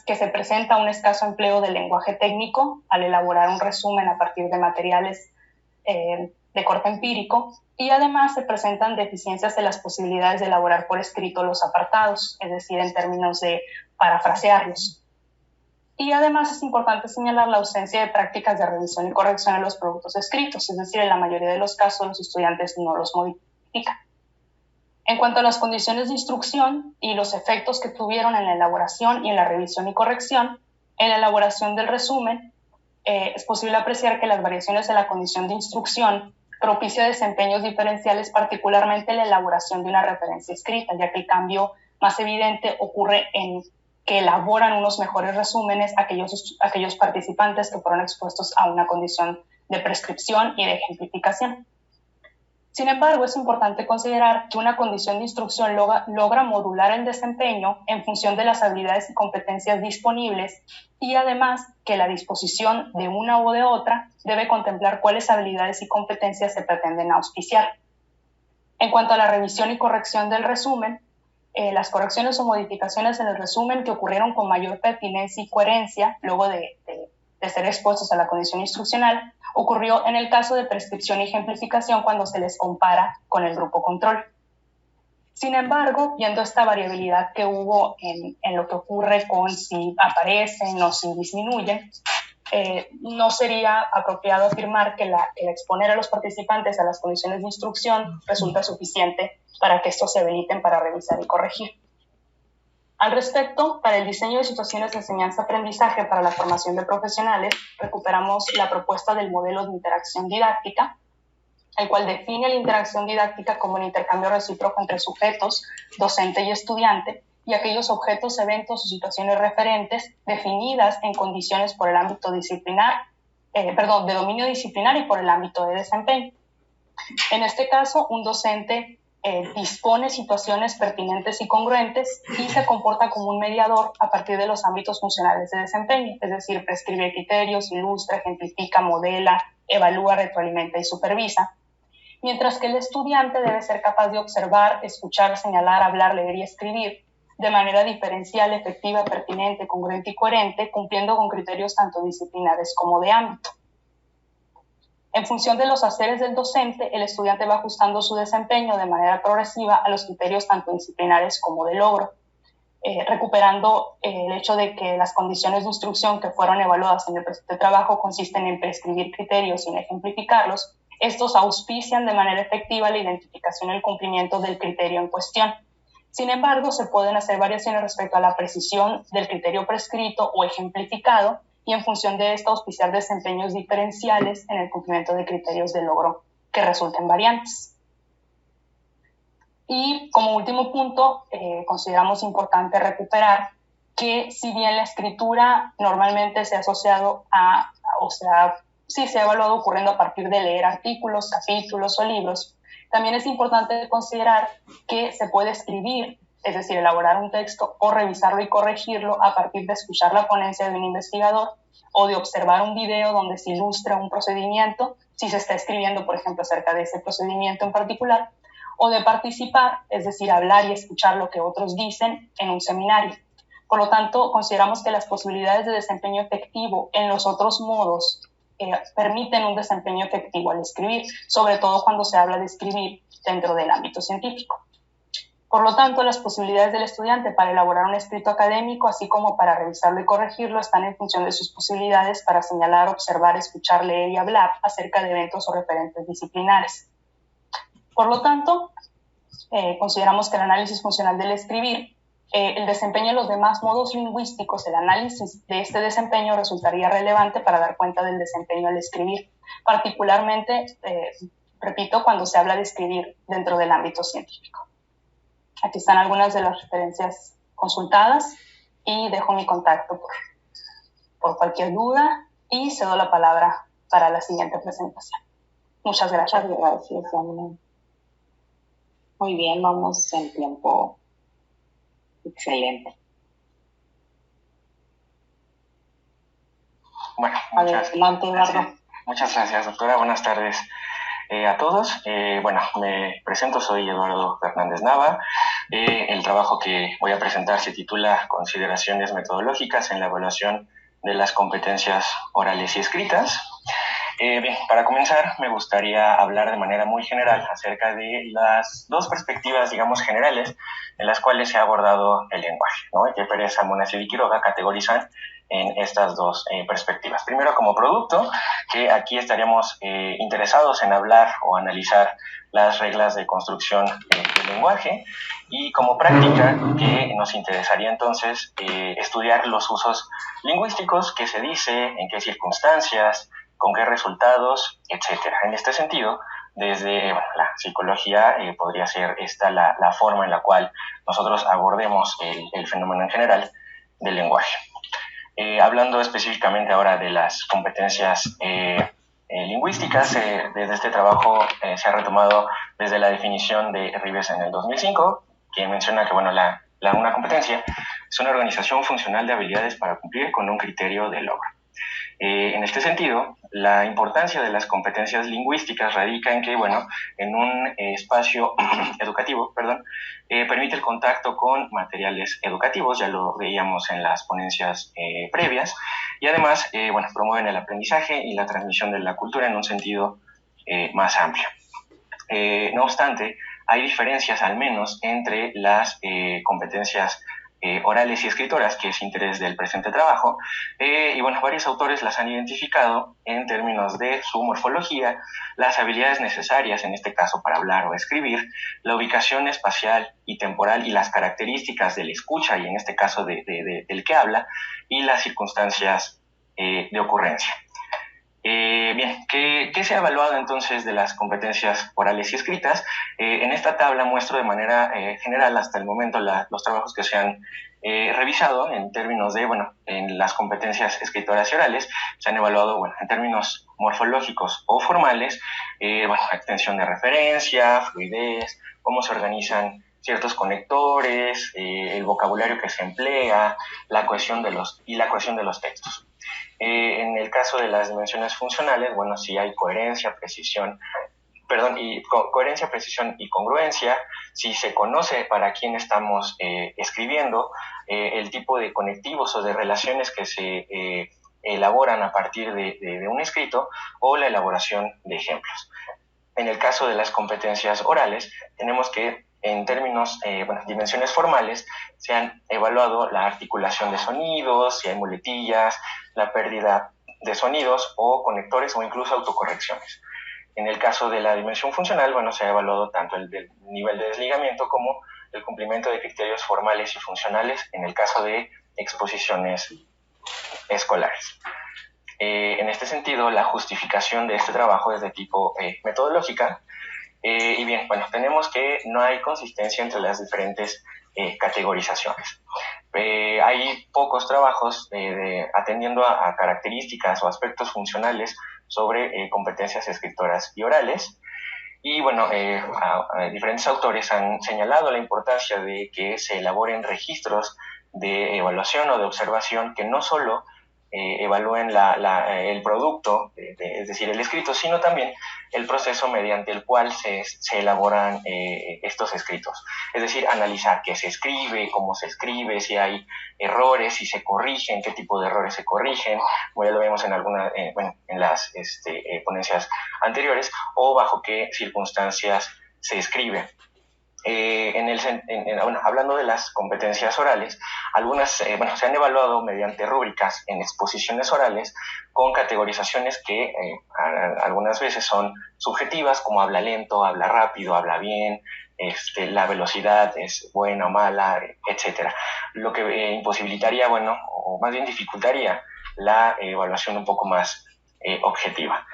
D: que se presenta un escaso empleo del lenguaje técnico al elaborar un resumen a partir de materiales de corte empírico, y además se presentan deficiencias de las posibilidades de elaborar por escrito los apartados, es decir, en términos de parafrasearlos. Y además es importante señalar la ausencia de prácticas de revisión y corrección en los productos escritos, es decir, en la mayoría de los casos los estudiantes no los modifican. En cuanto a las condiciones de instrucción y los efectos que tuvieron en la elaboración y en la revisión y corrección, en la elaboración del resumen, es posible apreciar que las variaciones en la condición de instrucción propicia desempeños diferenciales, particularmente en la elaboración de una referencia escrita, ya que el cambio más evidente ocurre en que elaboran unos mejores resúmenes aquellos participantes que fueron expuestos a una condición de prescripción y de ejemplificación. Sin embargo, es importante considerar que una condición de instrucción logra modular el desempeño en función de las habilidades y competencias disponibles, y además que la disposición de una o de otra debe contemplar cuáles habilidades y competencias se pretenden auspiciar. En cuanto a la revisión y corrección del resumen, las correcciones o modificaciones en el resumen que ocurrieron con mayor pertinencia y coherencia luego de ser expuestos a la condición instruccional ocurrió en el caso de prescripción y ejemplificación cuando se les compara con el grupo control. Sin embargo, viendo esta variabilidad que hubo en lo que ocurre con si aparecen o si disminuyen, no sería apropiado afirmar que el exponer a los participantes a las condiciones de instrucción resulta suficiente para que estos se habiliten para revisar y corregir. Al respecto, para el diseño de situaciones de enseñanza-aprendizaje para la formación de profesionales, recuperamos la propuesta del modelo de interacción didáctica, el cual define la interacción didáctica como el intercambio recíproco entre sujetos, docente y estudiante, y aquellos objetos, eventos o situaciones referentes definidas en condiciones por el ámbito disciplinar, de dominio disciplinar y por el ámbito de desempeño. En este caso, un docente dispone situaciones pertinentes y congruentes y se comporta como un mediador a partir de los ámbitos funcionales de desempeño, es decir, prescribe criterios, ilustra, ejemplifica, modela, evalúa, retroalimenta y supervisa, mientras que el estudiante debe ser capaz de observar, escuchar, señalar, hablar, leer y escribir de manera diferencial, efectiva, pertinente, congruente y coherente, cumpliendo con criterios tanto disciplinares como de ámbito. En función de los haceres del docente, el estudiante va ajustando su desempeño de manera progresiva a los criterios tanto disciplinares como de logro, recuperando el hecho de que las condiciones de instrucción que fueron evaluadas en el presente trabajo consisten en prescribir criterios y en ejemplificarlos. Estos auspician de manera efectiva la identificación y el cumplimiento del criterio en cuestión. Sin embargo, se pueden hacer variaciones respecto a la precisión del criterio prescrito o ejemplificado, y en función de esto auspiciar desempeños diferenciales en el cumplimiento de criterios de logro que resulten variantes. Y como último punto, consideramos importante recuperar que si bien la escritura normalmente se ha asociado se ha evaluado ocurriendo a partir de leer artículos, capítulos o libros, también es importante considerar que se puede escribir, es decir, elaborar un texto o revisarlo y corregirlo a partir de escuchar la ponencia de un investigador o de observar un video donde se ilustra un procedimiento, si se está escribiendo, por ejemplo, acerca de ese procedimiento en particular, o de participar, es decir, hablar y escuchar lo que otros dicen en un seminario. Por lo tanto, consideramos que las posibilidades de desempeño efectivo en los otros modos permiten un desempeño efectivo al escribir, sobre todo cuando se habla de escribir dentro del ámbito científico. Por lo tanto, las posibilidades del estudiante para elaborar un escrito académico, así como para revisarlo y corregirlo, están en función de sus posibilidades para señalar, observar, escuchar, leer y hablar acerca de eventos o referentes disciplinares. Por lo tanto, consideramos que el análisis funcional del escribir, el desempeño en los demás modos lingüísticos, el análisis de este desempeño resultaría relevante para dar cuenta del desempeño al escribir, particularmente, repito, cuando se habla de escribir dentro del ámbito científico. Aquí están algunas de las referencias consultadas y dejo mi contacto por cualquier duda y cedo la palabra para la siguiente presentación. Muchas gracias.
A: Muchas gracias, Ana. Muy bien, vamos en tiempo excelente.
E: Bueno,
A: adelante, Eduardo.
E: Muchas gracias, doctora. Buenas tardes a todos. Me presento, soy Eduardo Fernández Nava. El trabajo que voy a presentar se titula Consideraciones metodológicas en la evaluación de las competencias orales y escritas. Bien, para comenzar, me gustaría hablar de manera muy general acerca de las dos perspectivas, digamos, generales en las cuales se ha abordado el lenguaje, ¿no? Que Pérez, Salmonacid y Quiroga categorizan en estas dos perspectivas. Primero, como producto, que aquí estaríamos interesados en hablar o analizar las reglas de construcción del lenguaje, y como práctica, que nos interesaría entonces estudiar los usos lingüísticos, qué se dice, en qué circunstancias, con qué resultados, etcétera. En este sentido, desde la psicología podría ser esta la forma en la cual nosotros abordemos el fenómeno en general del lenguaje. Hablando específicamente ahora de las competencias lingüísticas, desde este trabajo se ha retomado desde la definición de Ribes en el 2005, que menciona que una competencia es una organización funcional de habilidades para cumplir con un criterio de logro. En este sentido, la importancia de las competencias lingüísticas radica en que, en un espacio educativo, permite el contacto con materiales educativos, ya lo veíamos en las ponencias previas, y además, promueven el aprendizaje y la transmisión de la cultura en un sentido más amplio. No obstante, hay diferencias al menos entre las competencias orales y escritoras, que es interés del presente trabajo, y varios autores las han identificado en términos de su morfología, las habilidades necesarias, en este caso para hablar o escribir, la ubicación espacial y temporal y las características del escucha, y en este caso del que habla, y las circunstancias de ocurrencia. Bien, ¿qué se ha evaluado entonces de las competencias orales y escritas? En esta tabla muestro de manera general hasta el momento los trabajos que se han revisado en términos de, en las competencias escritoras y orales. Se han evaluado, en términos morfológicos o formales, extensión de referencia, fluidez, cómo se organizan ciertos conectores, el vocabulario que se emplea, la cohesión de los textos. En el caso de las dimensiones funcionales, sí hay coherencia, precisión y congruencia, si se conoce para quién estamos escribiendo, el tipo de conectivos o de relaciones que se elaboran a partir de un escrito, o la elaboración de ejemplos. En el caso de las competencias orales, tenemos que en términos, dimensiones formales, se han evaluado la articulación de sonidos, si hay muletillas, la pérdida de sonidos o conectores o incluso autocorrecciones. En el caso de la dimensión funcional, se ha evaluado tanto el nivel de desligamiento como el cumplimiento de criterios formales y funcionales en el caso de exposiciones escolares. En este sentido, la justificación de este trabajo es de tipo metodológica. Y bien, tenemos que no hay consistencia entre las diferentes categorizaciones. Hay pocos trabajos atendiendo a características o aspectos funcionales sobre competencias escritoras y orales. Y diferentes autores han señalado la importancia de que se elaboren registros de evaluación o de observación que no solo evalúen el producto, es decir, el escrito, sino también el proceso mediante el cual se elaboran estos escritos. Es decir, analizar qué se escribe, cómo se escribe, si hay errores, si se corrigen, qué tipo de errores se corrigen, como ya lo vemos en las ponencias anteriores, o bajo qué circunstancias se escribe. Hablando de las competencias orales, algunas se han evaluado mediante rúbricas en exposiciones orales con categorizaciones que algunas veces son subjetivas, como habla lento, habla rápido, habla bien, la velocidad es buena o mala, etcétera. Lo que imposibilitaría, o más bien dificultaría la evaluación un poco más objetiva.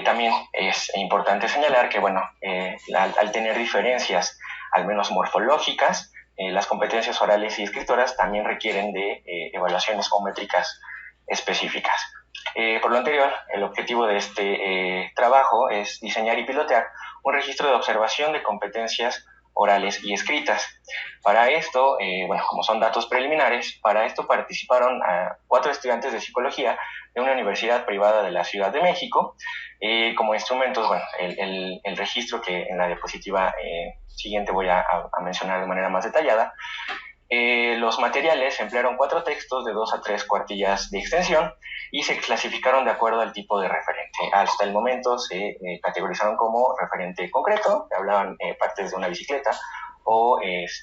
E: También es importante señalar que, al tener diferencias al menos morfológicas, las competencias orales y escritoras también requieren de evaluaciones o métricas específicas. Por lo anterior, el objetivo de este trabajo es diseñar y pilotear un registro de observación de competencias orales y escritas. Para esto, como son datos preliminares, para esto participaron 4 estudiantes de psicología de una universidad privada de la Ciudad de México. Como instrumentos, el registro que en la diapositiva siguiente voy a mencionar de manera más detallada. Los materiales emplearon 4 textos de 2 a 3 cuartillas de extensión y se clasificaron de acuerdo al tipo de referente. hasta el momento se categorizaron como referente concreto, que hablaban partes de una bicicleta, o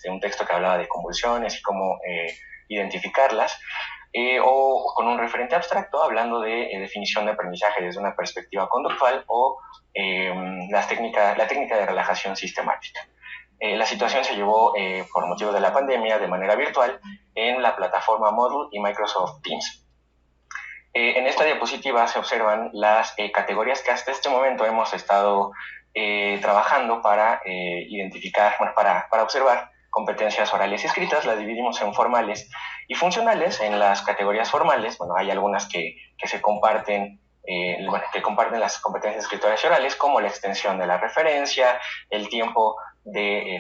E: un texto que hablaba de convulsiones y cómo identificarlas, o con un referente abstracto hablando de definición de aprendizaje desde una perspectiva conductual, o la técnica de relajación sistemática. La situación se llevó por motivo de la pandemia de manera virtual en la plataforma Moodle y Microsoft Teams. En esta diapositiva se observan las categorías que hasta este momento hemos estado trabajando para identificar, para observar competencias orales y escritas. Las dividimos en formales y funcionales. En las categorías formales, hay algunas que se comparten, que comparten las competencias escritoras y orales, como la extensión de la referencia, el tiempo de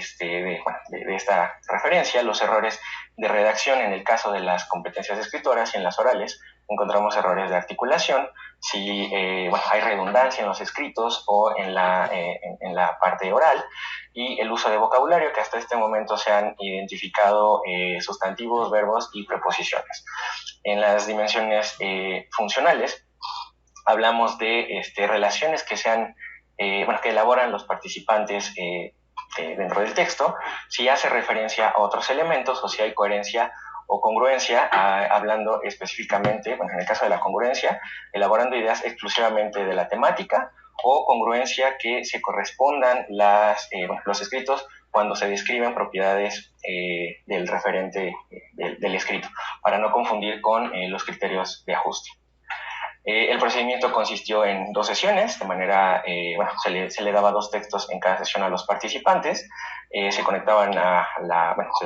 E: esta referencia, los errores de redacción en el caso de las competencias escritoras, y en las orales encontramos errores de articulación, si hay redundancia en los escritos o en la parte oral, y el uso de vocabulario, que hasta este momento se han identificado sustantivos, verbos y preposiciones. En las dimensiones funcionales hablamos de relaciones que que elaboran los participantes dentro del texto, si hace referencia a otros elementos o si hay coherencia o congruencia, hablando específicamente, en el caso de la congruencia, elaborando ideas exclusivamente de la temática, o congruencia que se correspondan los escritos cuando se describen propiedades del referente del escrito, para no confundir con los criterios de ajuste. El procedimiento consistió en 2 sesiones, de manera, se le daba 2 textos en cada sesión a los participantes, se conectaban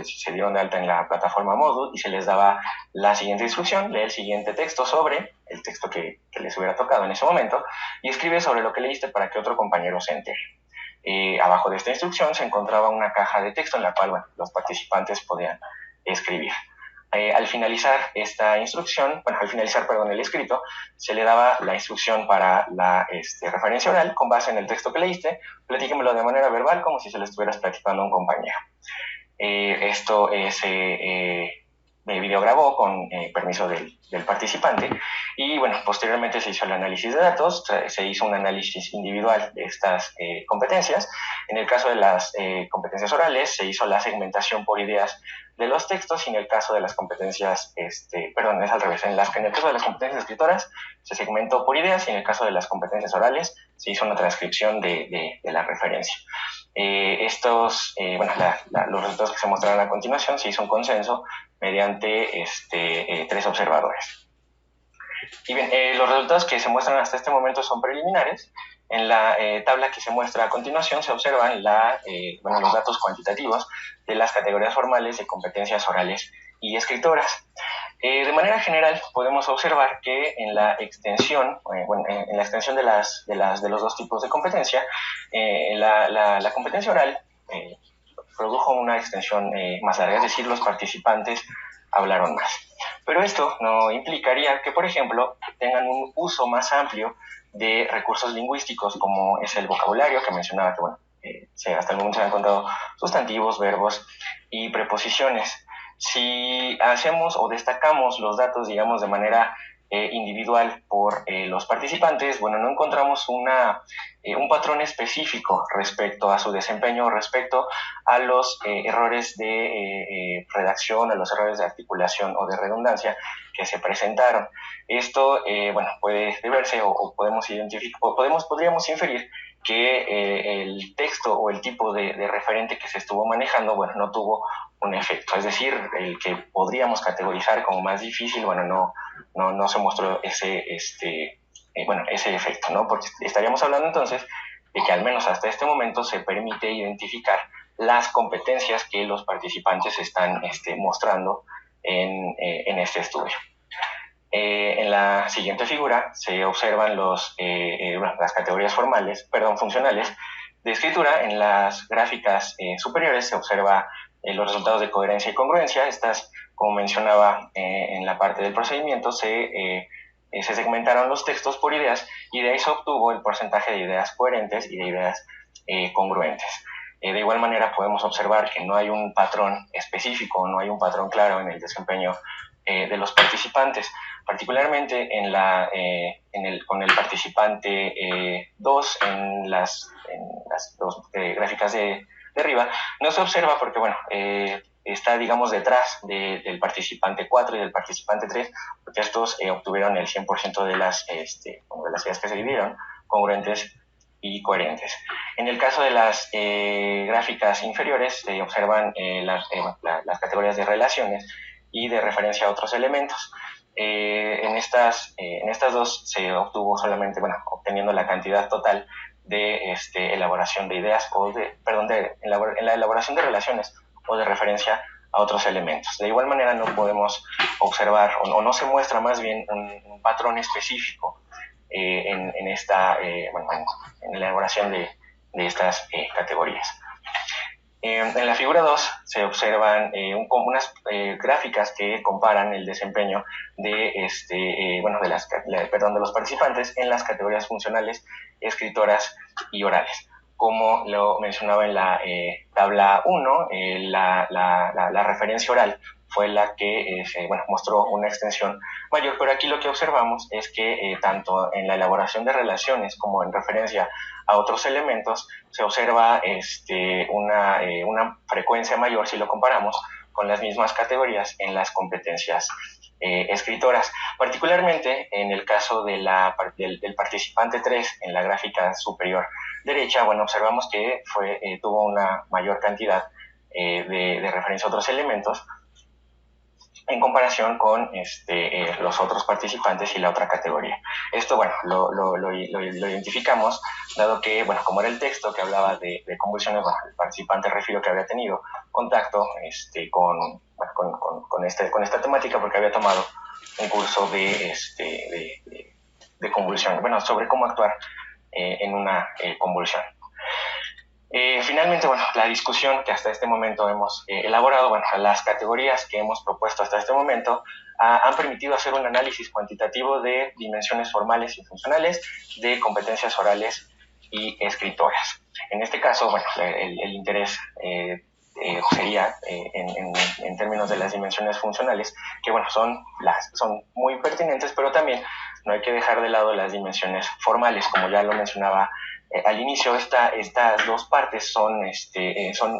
E: se dieron de alta en la plataforma Moodle y se les daba la siguiente instrucción: lee el siguiente texto sobre el texto que les hubiera tocado en ese momento y escribe sobre lo que leíste para que otro compañero se entere. Abajo de esta instrucción se encontraba una caja de texto en la cual los participantes podían escribir. Al finalizar esta instrucción, el escrito, se le daba la instrucción para la referencia oral con base en el texto que leíste. Platíquemelo de manera verbal, como si se lo estuvieras platicando a un compañero. Esto se videograbó con permiso del participante, y posteriormente se hizo el análisis de datos, se hizo un análisis individual de estas competencias. En el caso de las competencias orales se hizo la segmentación por ideas de los textos, y en el caso de las competencias, es al revés, en el caso de las competencias escritoras se segmentó por ideas, y en el caso de las competencias orales se hizo una transcripción de la referencia. Los resultados que se mostraron a continuación, se hizo un consenso mediante 3 observadores. Y bien, los resultados que se muestran hasta este momento son preliminares. En la tabla que se muestra a continuación se observan los datos cuantitativos de las categorías formales de competencias orales y escritoras. De manera general, podemos observar que en la extensión, de los 2 tipos de competencia, la competencia oral produjo una extensión más larga, es decir, los participantes hablaron más. Pero esto no implicaría que, por ejemplo, tengan un uso más amplio de recursos lingüísticos, como es el vocabulario, que mencionaba que hasta el momento se han encontrado sustantivos, verbos y preposiciones. Si hacemos o destacamos los datos, de manera individual por los participantes, no encontramos un patrón específico respecto a su desempeño, respecto a los errores de redacción, a los errores de articulación o de redundancia que se presentaron. Esto puede deberse o podríamos inferir que el texto o el tipo de referente que se estuvo manejando no tuvo un efecto, es decir, el que podríamos categorizar como más difícil, no se mostró ese efecto, ¿no? Porque estaríamos hablando entonces de que al menos hasta este momento se permite identificar las competencias que los participantes están mostrando en este estudio. En la siguiente figura se observan las categorías funcionales de escritura. En las gráficas superiores se observa los resultados de coherencia y congruencia. Estas, como mencionaba en la parte del procedimiento, se segmentaron los textos por ideas, y de ahí se obtuvo el porcentaje de ideas coherentes y de ideas congruentes. De igual manera podemos observar que no hay un patrón específico, no hay un patrón claro en el desempeño de los participantes, particularmente con el participante 2 en las dos gráficas de arriba. No se observa porque, bueno, está, digamos, detrás del participante 4 y del participante 3, porque estos obtuvieron el 100% de las ideas que se dividieron, congruentes y coherentes. En el caso de las gráficas inferiores, se observan las categorías de relaciones y de referencia a otros elementos. En estas dos se obtuvo solamente, bueno, obteniendo la cantidad total de elaboración de ideas en la elaboración de relaciones o de referencia a otros elementos. De igual manera no podemos observar o no se muestra más bien un patrón específico en la elaboración de estas categorías. En la figura 2 se observan unas gráficas que comparan el desempeño de los participantes en las categorías funcionales, escritoras y orales. Como lo mencionaba en la tabla 1, la referencia oral fue la que mostró una extensión mayor, pero aquí lo que observamos es que tanto en la elaboración de relaciones como en referencia a otros elementos se observa una frecuencia mayor si lo comparamos con las mismas categorías en las competencias escritoras. Particularmente en el caso del participante 3 en la gráfica superior derecha, observamos que tuvo una mayor cantidad de referencia a otros elementos en comparación con los otros participantes y la otra categoría. Esto, lo identificamos, dado que, como era el texto que hablaba de convulsiones, el participante refirió que había tenido contacto con esta temática porque había tomado un curso de convulsión, sobre cómo actuar en una convulsión. Finalmente, la discusión que hasta este momento hemos elaborado, las categorías que hemos propuesto hasta este momento han permitido hacer un análisis cuantitativo de dimensiones formales y funcionales, de competencias orales y escritoras. En este caso, el interés sería en términos de las dimensiones funcionales, que son muy pertinentes, pero también no hay que dejar de lado las dimensiones formales, como ya lo mencionaba al inicio. Estas dos partes son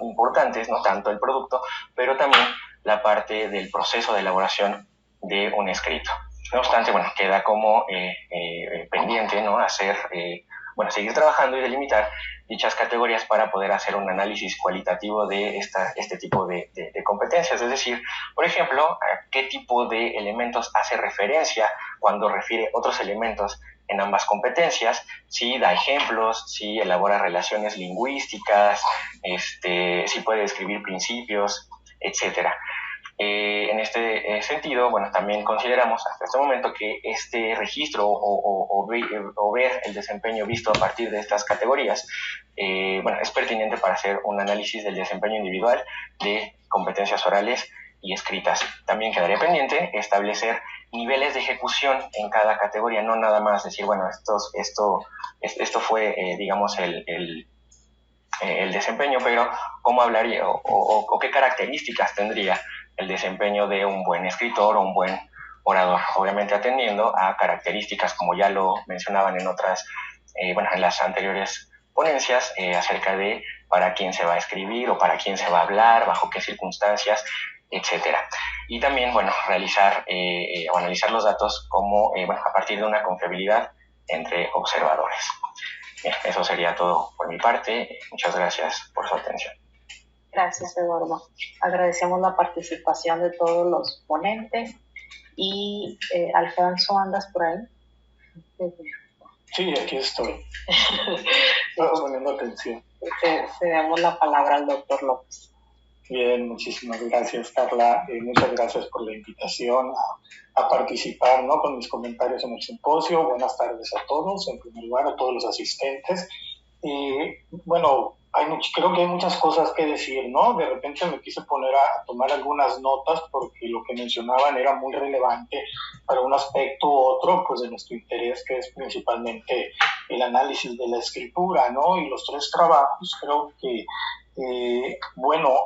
E: importantes, no tanto el producto, pero también la parte del proceso de elaboración de un escrito. No obstante, queda como pendiente, ¿no?, seguir trabajando y delimitar dichas categorías para poder hacer un análisis cualitativo de este tipo de competencias. Es decir, por ejemplo, a qué tipo de elementos hace referencia cuando refiere otros elementos en ambas competencias, si da ejemplos, si elabora relaciones lingüísticas, si puede describir principios, etcétera. En este sentido, también consideramos hasta este momento que este registro o ver el desempeño visto a partir de estas categorías es pertinente para hacer un análisis del desempeño individual de competencias orales y escritas. También quedaría pendiente establecer niveles de ejecución en cada categoría, no nada más decir, esto fue, digamos, el desempeño, pero cómo hablaría o qué características tendría el desempeño de un buen escritor o un buen orador, obviamente atendiendo a características como ya lo mencionaban en otras, en las anteriores ponencias, acerca de para quién se va a escribir o para quién se va a hablar, bajo qué circunstancias, etcétera. Y también, realizar o analizar los datos como, a partir de una confiabilidad entre observadores. Bien, eso sería todo por mi parte. Muchas gracias por su atención.
A: Gracias, Eduardo. Agradecemos la participación de todos los ponentes. Y Alfonso, ¿andas por ahí?
F: Sí, aquí estoy. Estamos poniendo atención.
A: Cedemos la palabra al doctor López.
F: Bien, muchísimas gracias, Carla. Muchas gracias por la invitación a participar, ¿no?, con mis comentarios en el simposio. Buenas tardes a todos, en primer lugar a todos los asistentes. Creo que hay muchas cosas que decir, ¿no? De repente me quise poner a tomar algunas notas porque lo que mencionaban era muy relevante para un aspecto u otro, pues, de nuestro interés, que es principalmente el análisis de la escritura, ¿no? Y los tres trabajos creo que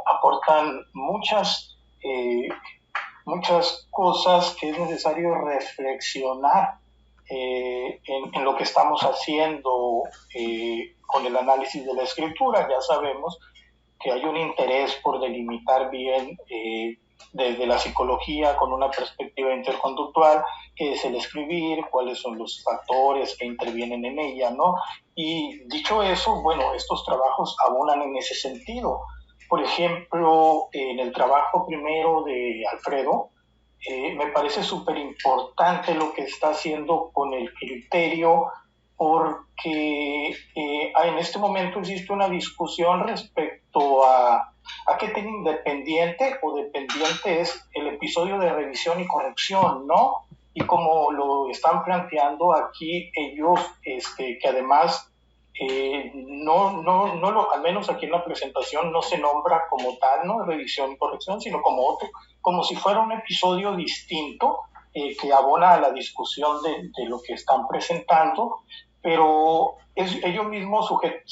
F: aportan muchas muchas cosas que es necesario reflexionar en lo que estamos haciendo con el análisis de la escritura. Ya sabemos que hay un interés por delimitar bien desde la psicología con una perspectiva interconductual qué es el escribir, cuáles son los factores que intervienen en ella, ¿no? Y dicho eso, bueno, estos trabajos abonan en ese sentido. Por ejemplo, en el trabajo primero de Alfredo, me parece súper importante lo que está haciendo con el criterio, porque en este momento existe una discusión respecto a qué tan independiente o dependiente es el episodio de revisión y corrección, ¿no? Y como lo están planteando aquí ellos, que además al menos aquí en la presentación no se nombra como tal, ¿no? Revisión y corrección, sino como otro, como si fuera un episodio distinto que abona a la discusión de lo que están presentando, pero es ellos mismos que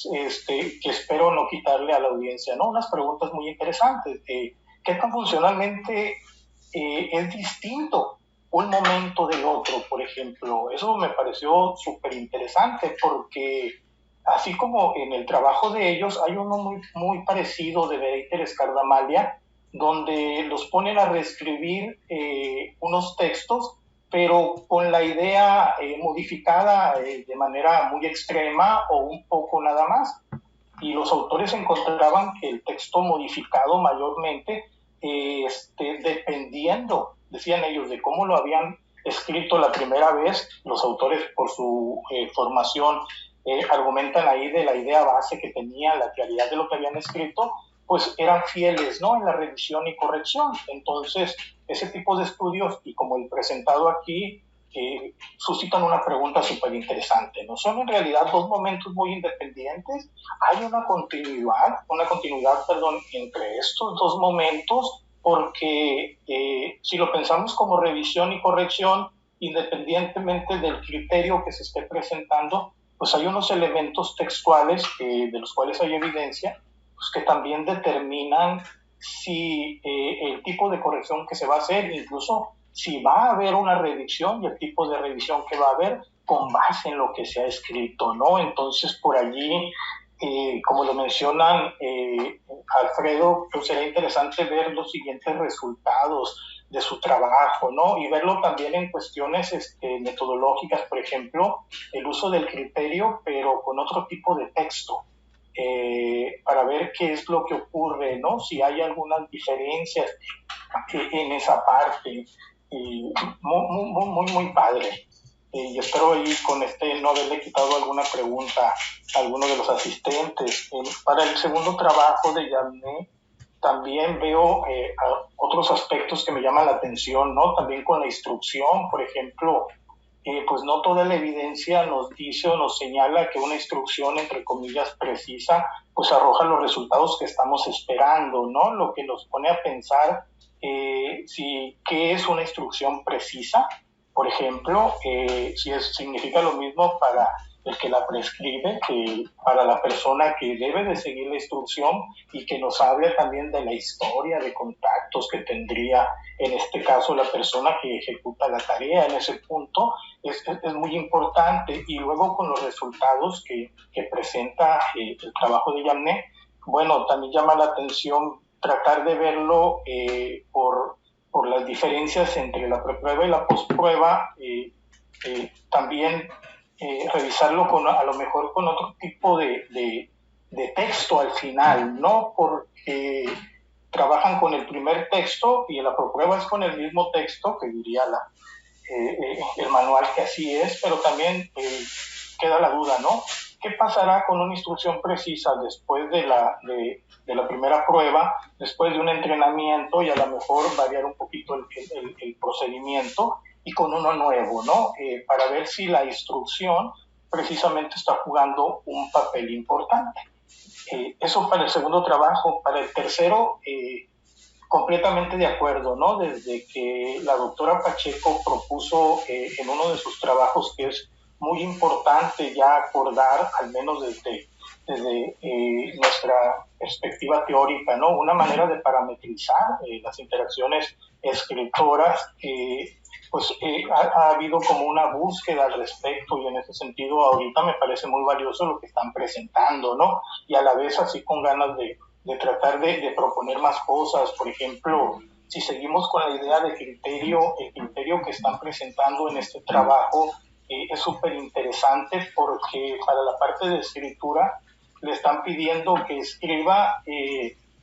F: espero no quitarle a la audiencia, ¿no? Unas preguntas muy interesantes. ¿Qué tan funcionalmente es distinto un momento del otro, por ejemplo? Eso me pareció súper interesante porque así como en el trabajo de ellos hay uno muy, muy parecido de Bereiter Escardamalia, donde los ponen a reescribir unos textos, pero con la idea modificada de manera muy extrema o un poco nada más. Y los autores encontraban que el texto modificado mayormente, dependiendo, decían ellos, de cómo lo habían escrito la primera vez, los autores por su formación argumentan ahí de la idea base que tenían, la claridad de lo que habían escrito, pues eran fieles, ¿no?, en la revisión y corrección. Entonces, ese tipo de estudios, y como el presentado aquí, suscitan una pregunta súper interesante. ¿No son en realidad dos momentos muy independientes? ¿Hay una continuidad, entre estos dos momentos? Porque si lo pensamos como revisión y corrección, independientemente del criterio que se esté presentando, pues hay unos elementos textuales de los cuales hay evidencia, pues que también determinan si el tipo de corrección que se va a hacer, incluso si va a haber una revisión y el tipo de revisión que va a haber con base en lo que se ha escrito, ¿no? Entonces, por allí, como lo mencionan Alfredo, pues sería interesante ver los siguientes resultados de su trabajo, ¿no? Y verlo también en cuestiones metodológicas, por ejemplo, el uso del criterio, pero con otro tipo de texto, para ver qué es lo que ocurre, ¿no? Si hay algunas diferencias en esa parte. Muy padre. Y espero ahí con no haberle quitado alguna pregunta a alguno de los asistentes. Para el segundo trabajo de Yamné también veo otros aspectos que me llaman la atención, ¿no? También con la instrucción, por ejemplo, pues no toda la evidencia nos dice o nos señala que una instrucción, entre comillas, precisa, pues arroja los resultados que estamos esperando, ¿no? Lo que nos pone a pensar qué es una instrucción precisa, por ejemplo, significa lo mismo para el que la prescribe que para la persona que debe de seguir la instrucción, y que nos hable también de la historia de contactos que tendría en este caso la persona que ejecuta la tarea. En ese punto es muy importante. Y luego con los resultados que presenta el trabajo de Yamné, bueno, también llama la atención tratar de verlo por las diferencias entre la preprueba y la postprueba, también revisarlo a lo mejor con otro tipo de texto al final, ¿no? Porque trabajan con el primer texto y la preprueba es con el mismo texto, que diría el manual que así es, pero también queda la duda, ¿no? ¿Qué pasará con una instrucción precisa después de la primera prueba, después de un entrenamiento, y a lo mejor variar un poquito el procedimiento, y con uno nuevo, ¿no? Para ver si la instrucción precisamente está jugando un papel importante. Eso para el segundo trabajo. Para el tercero, completamente de acuerdo, ¿no? Desde que la doctora Pacheco propuso en uno de sus trabajos, que es muy importante ya acordar, al menos desde nuestra perspectiva teórica, ¿no? Una manera de parametrizar las interacciones escritoras. Ha habido como una búsqueda al respecto, y en ese sentido ahorita me parece muy valioso lo que están presentando, ¿no? Y a la vez así con ganas de tratar de proponer más cosas. Por ejemplo, si seguimos con la idea de criterio, el criterio que están presentando en este trabajo es súper interesante, porque para la parte de escritura le están pidiendo que escriba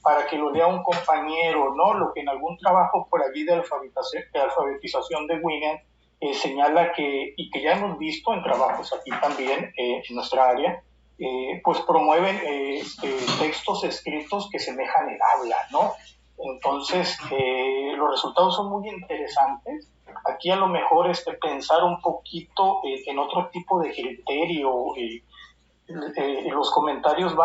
F: para que lo lea un compañero, ¿no? Lo que en algún trabajo por allí de alfabetización de Winnet señala que, y que ya hemos visto en trabajos aquí también en nuestra área, pues promueven textos escritos que semejan el habla, ¿no? Entonces, los resultados son muy interesantes. Aquí a lo mejor pensar un poquito en otro tipo de criterio. Los comentarios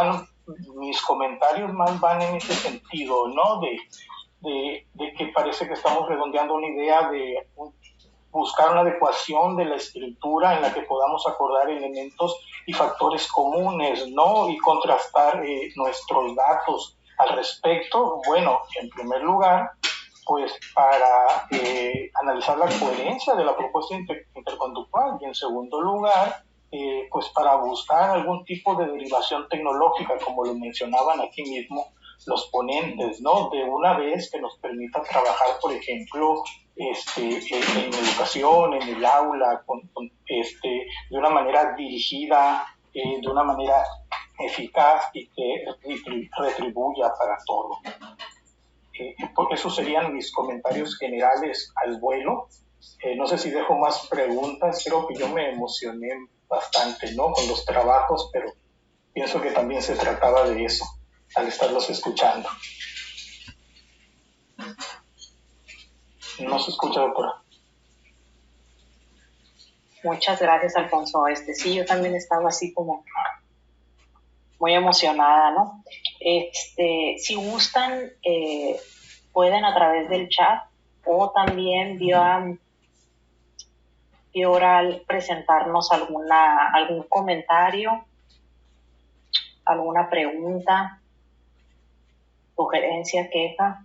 F: mis comentarios más van en ese sentido, ¿no? De que parece que estamos redondeando una idea de buscar una adecuación de la escritura en la que podamos acordar elementos y factores comunes, ¿no? Y contrastar nuestros datos al respecto. Bueno, en primer lugar, pues para analizar la coherencia de la propuesta interconductual, y en segundo lugar, pues para buscar algún tipo de derivación tecnológica, como lo mencionaban aquí mismo los ponentes, ¿no? De una vez que nos permita trabajar, por ejemplo, en educación, en el aula, de una manera dirigida, de una manera eficaz y que retribuya para todo. Porque esos serían mis comentarios generales al vuelo. No sé si dejo más preguntas. Creo que yo me emocioné bastante, ¿no? Con los trabajos, pero pienso que también se trataba de eso al estarlos escuchando. No se escucha, doctora.
A: Muchas gracias, Alfonso. Sí, yo también estaba así como muy emocionada, ¿no? Si gustan, pueden a través del chat o también vía oral presentarnos algún comentario, alguna pregunta, sugerencia, queja.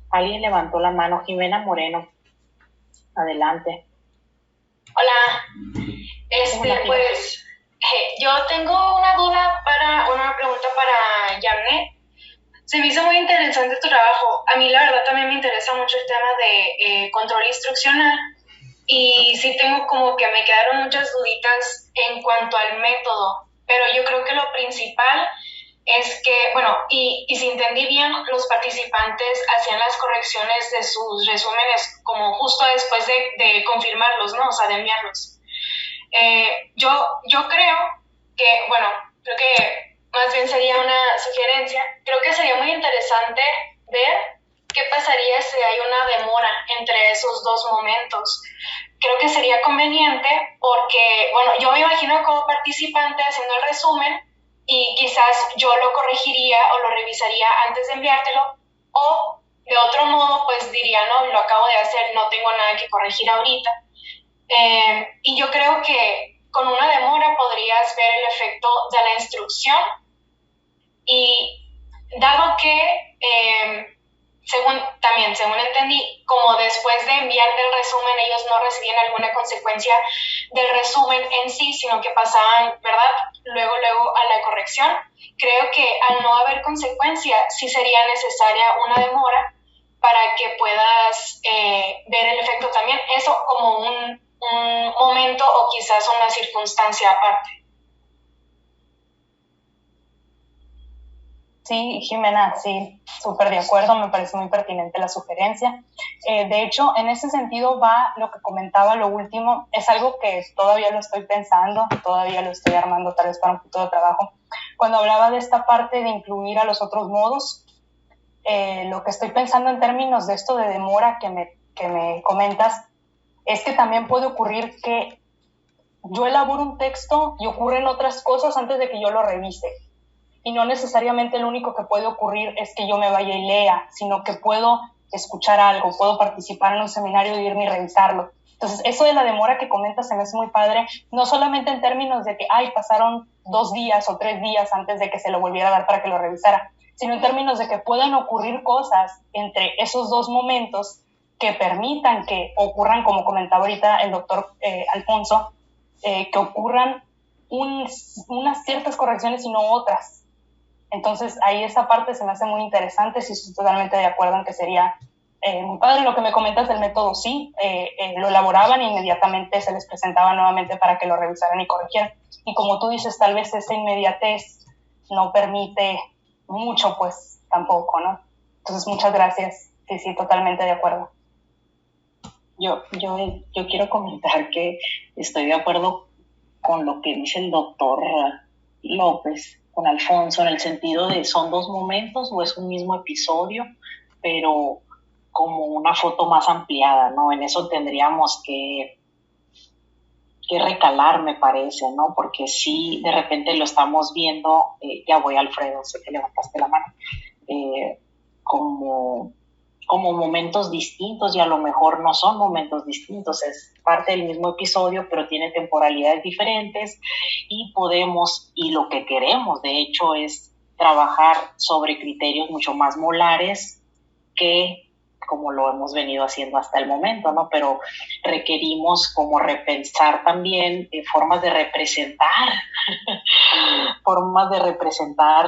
A: Alguien levantó la mano. Jimena Moreno, adelante.
G: Hola.
A: Hola,
G: pues yo tengo una pregunta para Janet. Se me hizo muy interesante tu trabajo. A mí la verdad también me interesa mucho el tema de control instruccional, y sí tengo como que me quedaron muchas duditas en cuanto al método, pero yo creo que lo principal es que, bueno, y si entendí bien, los participantes hacían las correcciones de sus resúmenes como justo después de confirmarlos, ¿no? O sea, de enviarlos. Yo creo que, bueno, creo que más bien sería una sugerencia. Creo que sería muy interesante ver qué pasaría si hay una demora entre esos dos momentos. Creo que sería conveniente porque, bueno, yo me imagino como participante haciendo el resumen, y quizás yo lo corregiría o lo revisaría antes de enviártelo, o de otro modo pues diría, no, lo acabo de hacer, no tengo nada que corregir ahorita. Y yo creo que con una demora podrías ver el efecto de la instrucción, y dado que según entendí, como después de enviarte el resumen ellos no recibían alguna consecuencia del resumen en sí, sino que pasaban, ¿verdad?, luego a la corrección. Creo que al no haber consecuencia sí sería necesaria una demora para que puedas ver el efecto también. Eso como un momento o quizás una circunstancia aparte.
D: Sí, Jimena, sí, súper de acuerdo, me parece muy pertinente la sugerencia. De hecho, en ese sentido va lo que comentaba lo último, es algo que todavía lo estoy pensando, todavía lo estoy armando tal vez para un futuro trabajo. Cuando hablaba de esta parte de incluir a los otros modos, lo que estoy pensando en términos de esto de demora que me comentas, es que también puede ocurrir que yo elaboro un texto y ocurren otras cosas antes de que yo lo revise. Y no necesariamente lo único que puede ocurrir es que yo me vaya y lea, sino que puedo escuchar algo, puedo participar en un seminario y irme y revisarlo. Entonces, eso de la demora que comentas se me hace muy padre, no solamente en términos de que, pasaron 2 días o 3 días antes de que se lo volviera a dar para que lo revisara, sino en términos de que puedan ocurrir cosas entre esos 2 momentos que permitan que ocurran, como comentaba ahorita el doctor Alfonso, que ocurran unas ciertas correcciones y no otras. Entonces, ahí esa parte se me hace muy interesante, sí estoy totalmente de acuerdo en que sería muy padre. Lo que me comentas del método, sí, lo elaboraban e inmediatamente se les presentaba nuevamente para que lo revisaran y corrigieran. Y como tú dices, tal vez esa inmediatez no permite mucho, pues tampoco, ¿no? Entonces, muchas gracias. Sí, totalmente de acuerdo.
A: Yo quiero comentar que estoy de acuerdo con lo que dice el doctor López, con Alfonso, en el sentido de son 2 momentos o es un mismo episodio, pero como una foto más ampliada, ¿no? En eso tendríamos que recalar, me parece, ¿no? Porque sí, de repente lo estamos viendo, ya voy, Alfredo, sé que levantaste la mano, como momentos distintos, y a lo mejor no son momentos distintos, es parte del mismo episodio, pero tiene temporalidades diferentes, y podemos, y lo que queremos, de hecho, es trabajar sobre criterios mucho más molares que como lo hemos venido haciendo hasta el momento, ¿no? Pero requerimos como repensar también formas de representar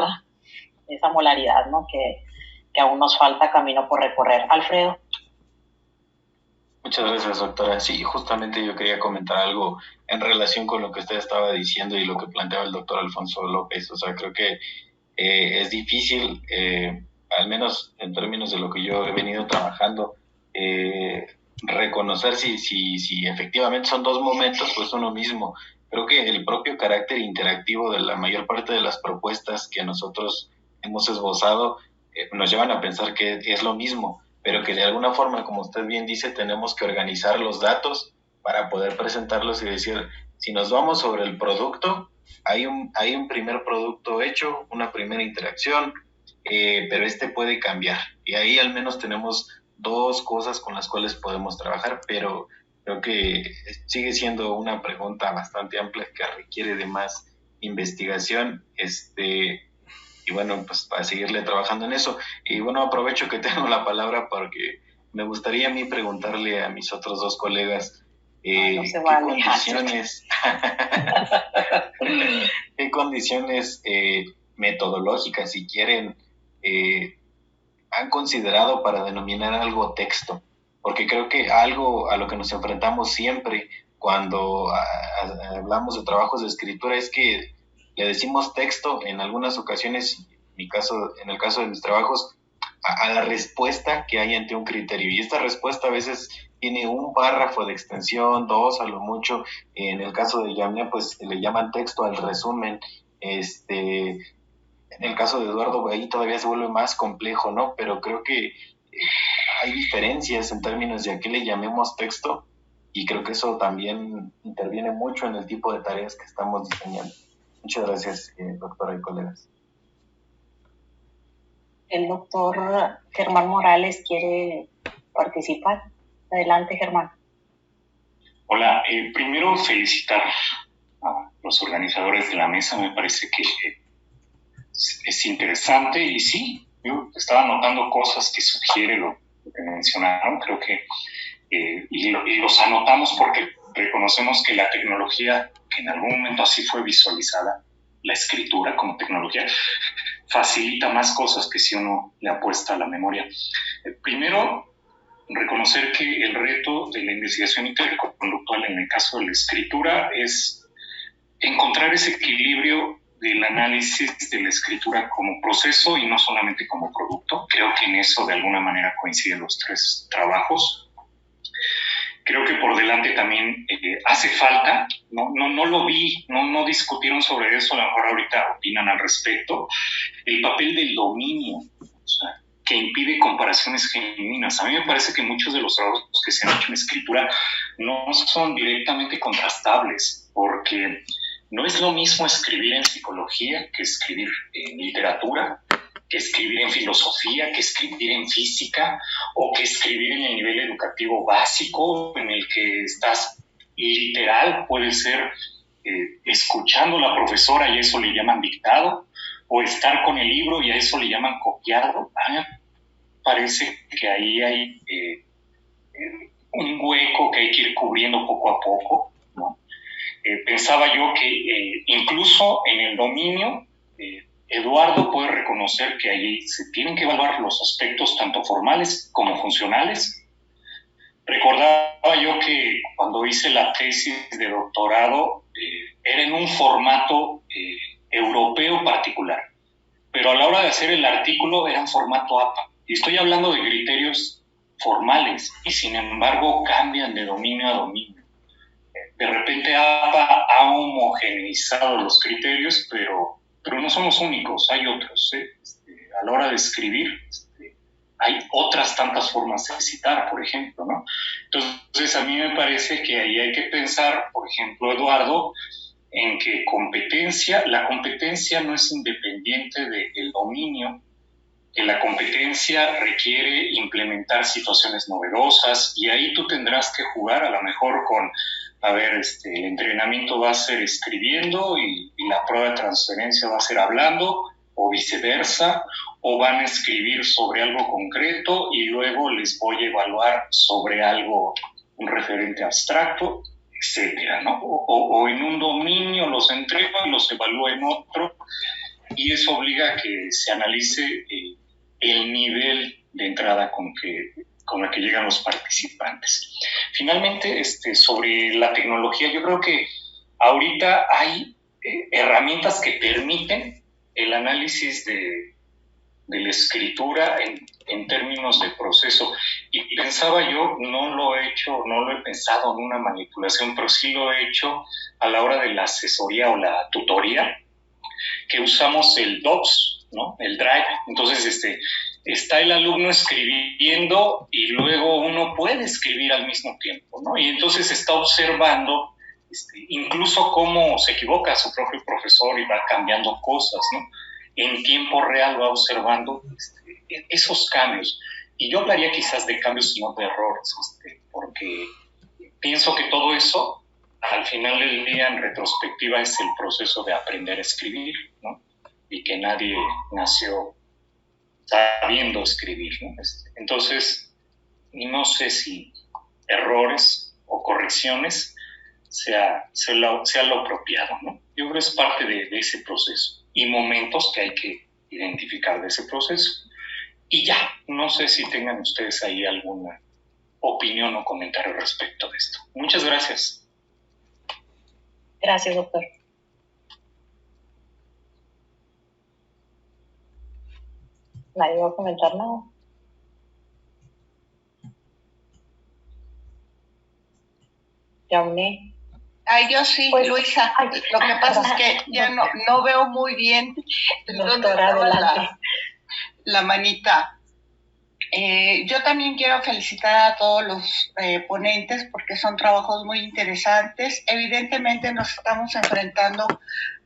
A: esa molaridad, ¿no? Que aún nos falta camino por recorrer. Alfredo.
C: Muchas gracias, doctora. Sí, justamente yo quería comentar algo en relación con lo que usted estaba diciendo y lo que planteaba el doctor Alfonso López. O sea, creo que es difícil, al menos en términos de lo que yo he venido trabajando, reconocer si efectivamente son 2 momentos o es uno mismo. Creo que el propio carácter interactivo de la mayor parte de las propuestas que nosotros hemos esbozado nos llevan a pensar que es lo mismo, pero que de alguna forma, como usted bien dice, tenemos que organizar los datos para poder presentarlos y decir, si nos vamos sobre el producto, hay un primer producto hecho, una primera interacción, pero puede cambiar. Y ahí al menos tenemos 2 cosas con las cuales podemos trabajar, pero creo que sigue siendo una pregunta bastante amplia que requiere de más investigación. Y bueno, pues para seguirle trabajando en eso. Y bueno, aprovecho que tengo la palabra porque me gustaría a mí preguntarle a mis otros 2 colegas
A: no se vale.
C: ¿Qué condiciones metodológicas, si quieren, han considerado para denominar algo texto? Porque creo que algo a lo que nos enfrentamos siempre cuando hablamos de trabajos de escritura es que le decimos texto en algunas ocasiones, en el caso de mis trabajos, a la respuesta que hay ante un criterio. Y esta respuesta a veces tiene un párrafo de extensión, 2 a lo mucho. En el caso de Yamnia, pues le llaman texto al resumen. En el caso de Eduardo, ahí todavía se vuelve más complejo, ¿no? Pero creo que hay diferencias en términos de a qué le llamemos texto, y creo que eso también interviene mucho en el tipo de tareas que estamos diseñando. Muchas gracias, doctora y colegas.
A: El doctor Germán Morales quiere participar. Adelante, Germán.
H: Hola, primero felicitar a los organizadores de la mesa. Me parece que es interesante, y sí, yo estaba notando cosas que sugiere lo que mencionaron. Creo que y los anotamos porque reconocemos que la tecnología, que en algún momento así fue visualizada, la escritura como tecnología, facilita más cosas que si uno le apuesta a la memoria. Primero, reconocer que el reto de la investigación interconductual en el caso de la escritura es encontrar ese equilibrio del análisis de la escritura como proceso y no solamente como producto. Creo que en eso de alguna manera coinciden los 3 trabajos. Creo que por delante también hace falta, no lo vi, no discutieron sobre eso, a lo mejor ahorita opinan al respecto, el papel del dominio, o sea, que impide comparaciones genuinas. A mí me parece que muchos de los trabajos que se han hecho en escritura no son directamente contrastables, porque no es lo mismo escribir en psicología que escribir en literatura, que escribir en filosofía, que escribir en física o que escribir en el nivel educativo básico en el que estás literal, puede ser escuchando a la profesora y a eso le llaman dictado, o estar con el libro y a eso le llaman copiado. Parece que ahí hay un hueco que hay que ir cubriendo poco a poco, ¿no? Pensaba yo que incluso en el dominio, Eduardo puede reconocer que ahí se tienen que evaluar los aspectos tanto formales como funcionales. Recordaba yo que cuando hice la tesis de doctorado era en un formato europeo particular, pero a la hora de hacer el artículo era en formato APA. Y estoy hablando de criterios formales y sin embargo cambian de dominio a dominio. De repente APA ha homogeneizado los criterios, pero no son los únicos, hay otros. A la hora de escribir, hay otras tantas formas de citar, por ejemplo, ¿no? Entonces, a mí me parece que ahí hay que pensar, por ejemplo, Eduardo, en que la competencia no es independiente del dominio, que la competencia requiere implementar situaciones novedosas y ahí tú tendrás que jugar a lo mejor con, el entrenamiento va a ser escribiendo y la prueba de transferencia va a ser hablando o viceversa, o van a escribir sobre algo concreto y luego les voy a evaluar sobre algo, un referente abstracto, etcétera, ¿no? O en un dominio los entrego y los evalúo en otro, y eso obliga a que se analice el nivel de entrada con la que llegan los participantes. Finalmente, sobre la tecnología, yo creo que ahorita hay herramientas que permiten el análisis de la escritura en términos de proceso. Y pensaba yo, no lo he pensado en una manipulación, pero sí lo he hecho a la hora de la asesoría o la tutoría, que usamos el Docs, ¿no? El Drive. Entonces, está el alumno escribiendo y luego uno puede escribir al mismo tiempo, ¿no? Y entonces está observando incluso cómo se equivoca su propio profesor y va cambiando cosas, ¿no? En tiempo real va observando esos cambios. Y yo hablaría quizás de cambios y no de errores, porque pienso que todo eso, al final del día, en retrospectiva, es el proceso de aprender a escribir, ¿no? Y que nadie nació sabiendo escribir, ¿no? Entonces, no sé si errores o correcciones sea lo apropiado, ¿no? Yo creo que es parte de ese proceso y momentos que hay que identificar de ese proceso. Y ya, no sé si tengan ustedes ahí alguna opinión o comentario respecto de esto. Muchas gracias.
A: Gracias, doctor. ¿Nadie va a comentar nada? Yauné.
I: Yo sí, pues, Luisa. Lo que pasa es que ya no veo muy bien dónde estaba la manita. Yo también quiero felicitar a todos los ponentes porque son trabajos muy interesantes. Evidentemente nos estamos enfrentando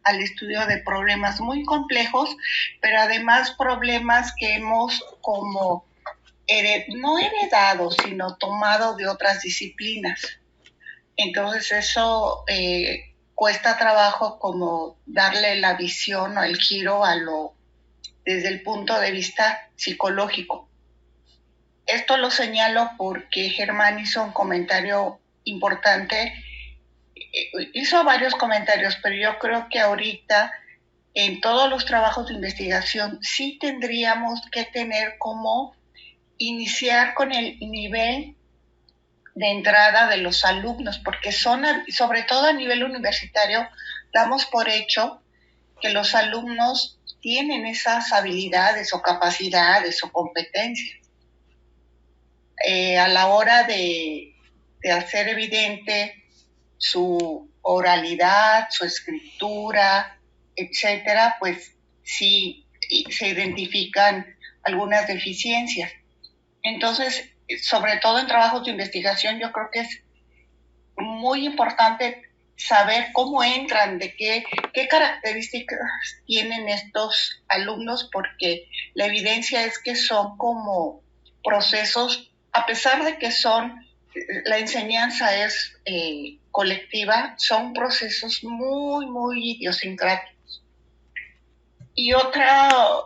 I: al estudio de problemas muy complejos, pero además problemas que hemos como no heredado, sino tomado de otras disciplinas. Entonces eso cuesta trabajo como darle la visión o el giro desde el punto de vista psicológico. Esto lo señalo porque Germán hizo un comentario importante, hizo varios comentarios, pero yo creo que ahorita en todos los trabajos de investigación sí tendríamos que tener como iniciar con el nivel de entrada de los alumnos, porque sobre todo a nivel universitario, damos por hecho que los alumnos tienen esas habilidades o capacidades o competencias. A la hora de hacer evidente su oralidad, su escritura, etcétera, pues sí se identifican algunas deficiencias. Entonces, sobre todo en trabajos de investigación, yo creo que es muy importante saber cómo entran, de qué características tienen estos alumnos, porque la evidencia es que son como procesos, a pesar de que la enseñanza es colectiva, son procesos muy, muy idiosincráticos. Y otro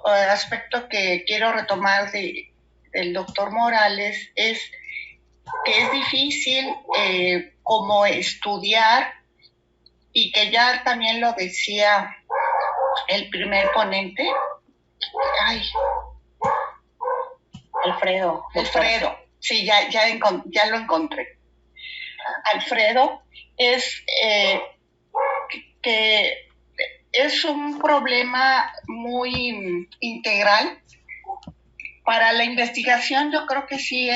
I: aspecto que quiero retomar del doctor Morales es que es difícil como estudiar, y que ya también lo decía el primer ponente. Ay.
A: Alfredo,
I: sí, ya lo encontré. Alfredo es que es un problema muy integral. Para la investigación yo creo que sí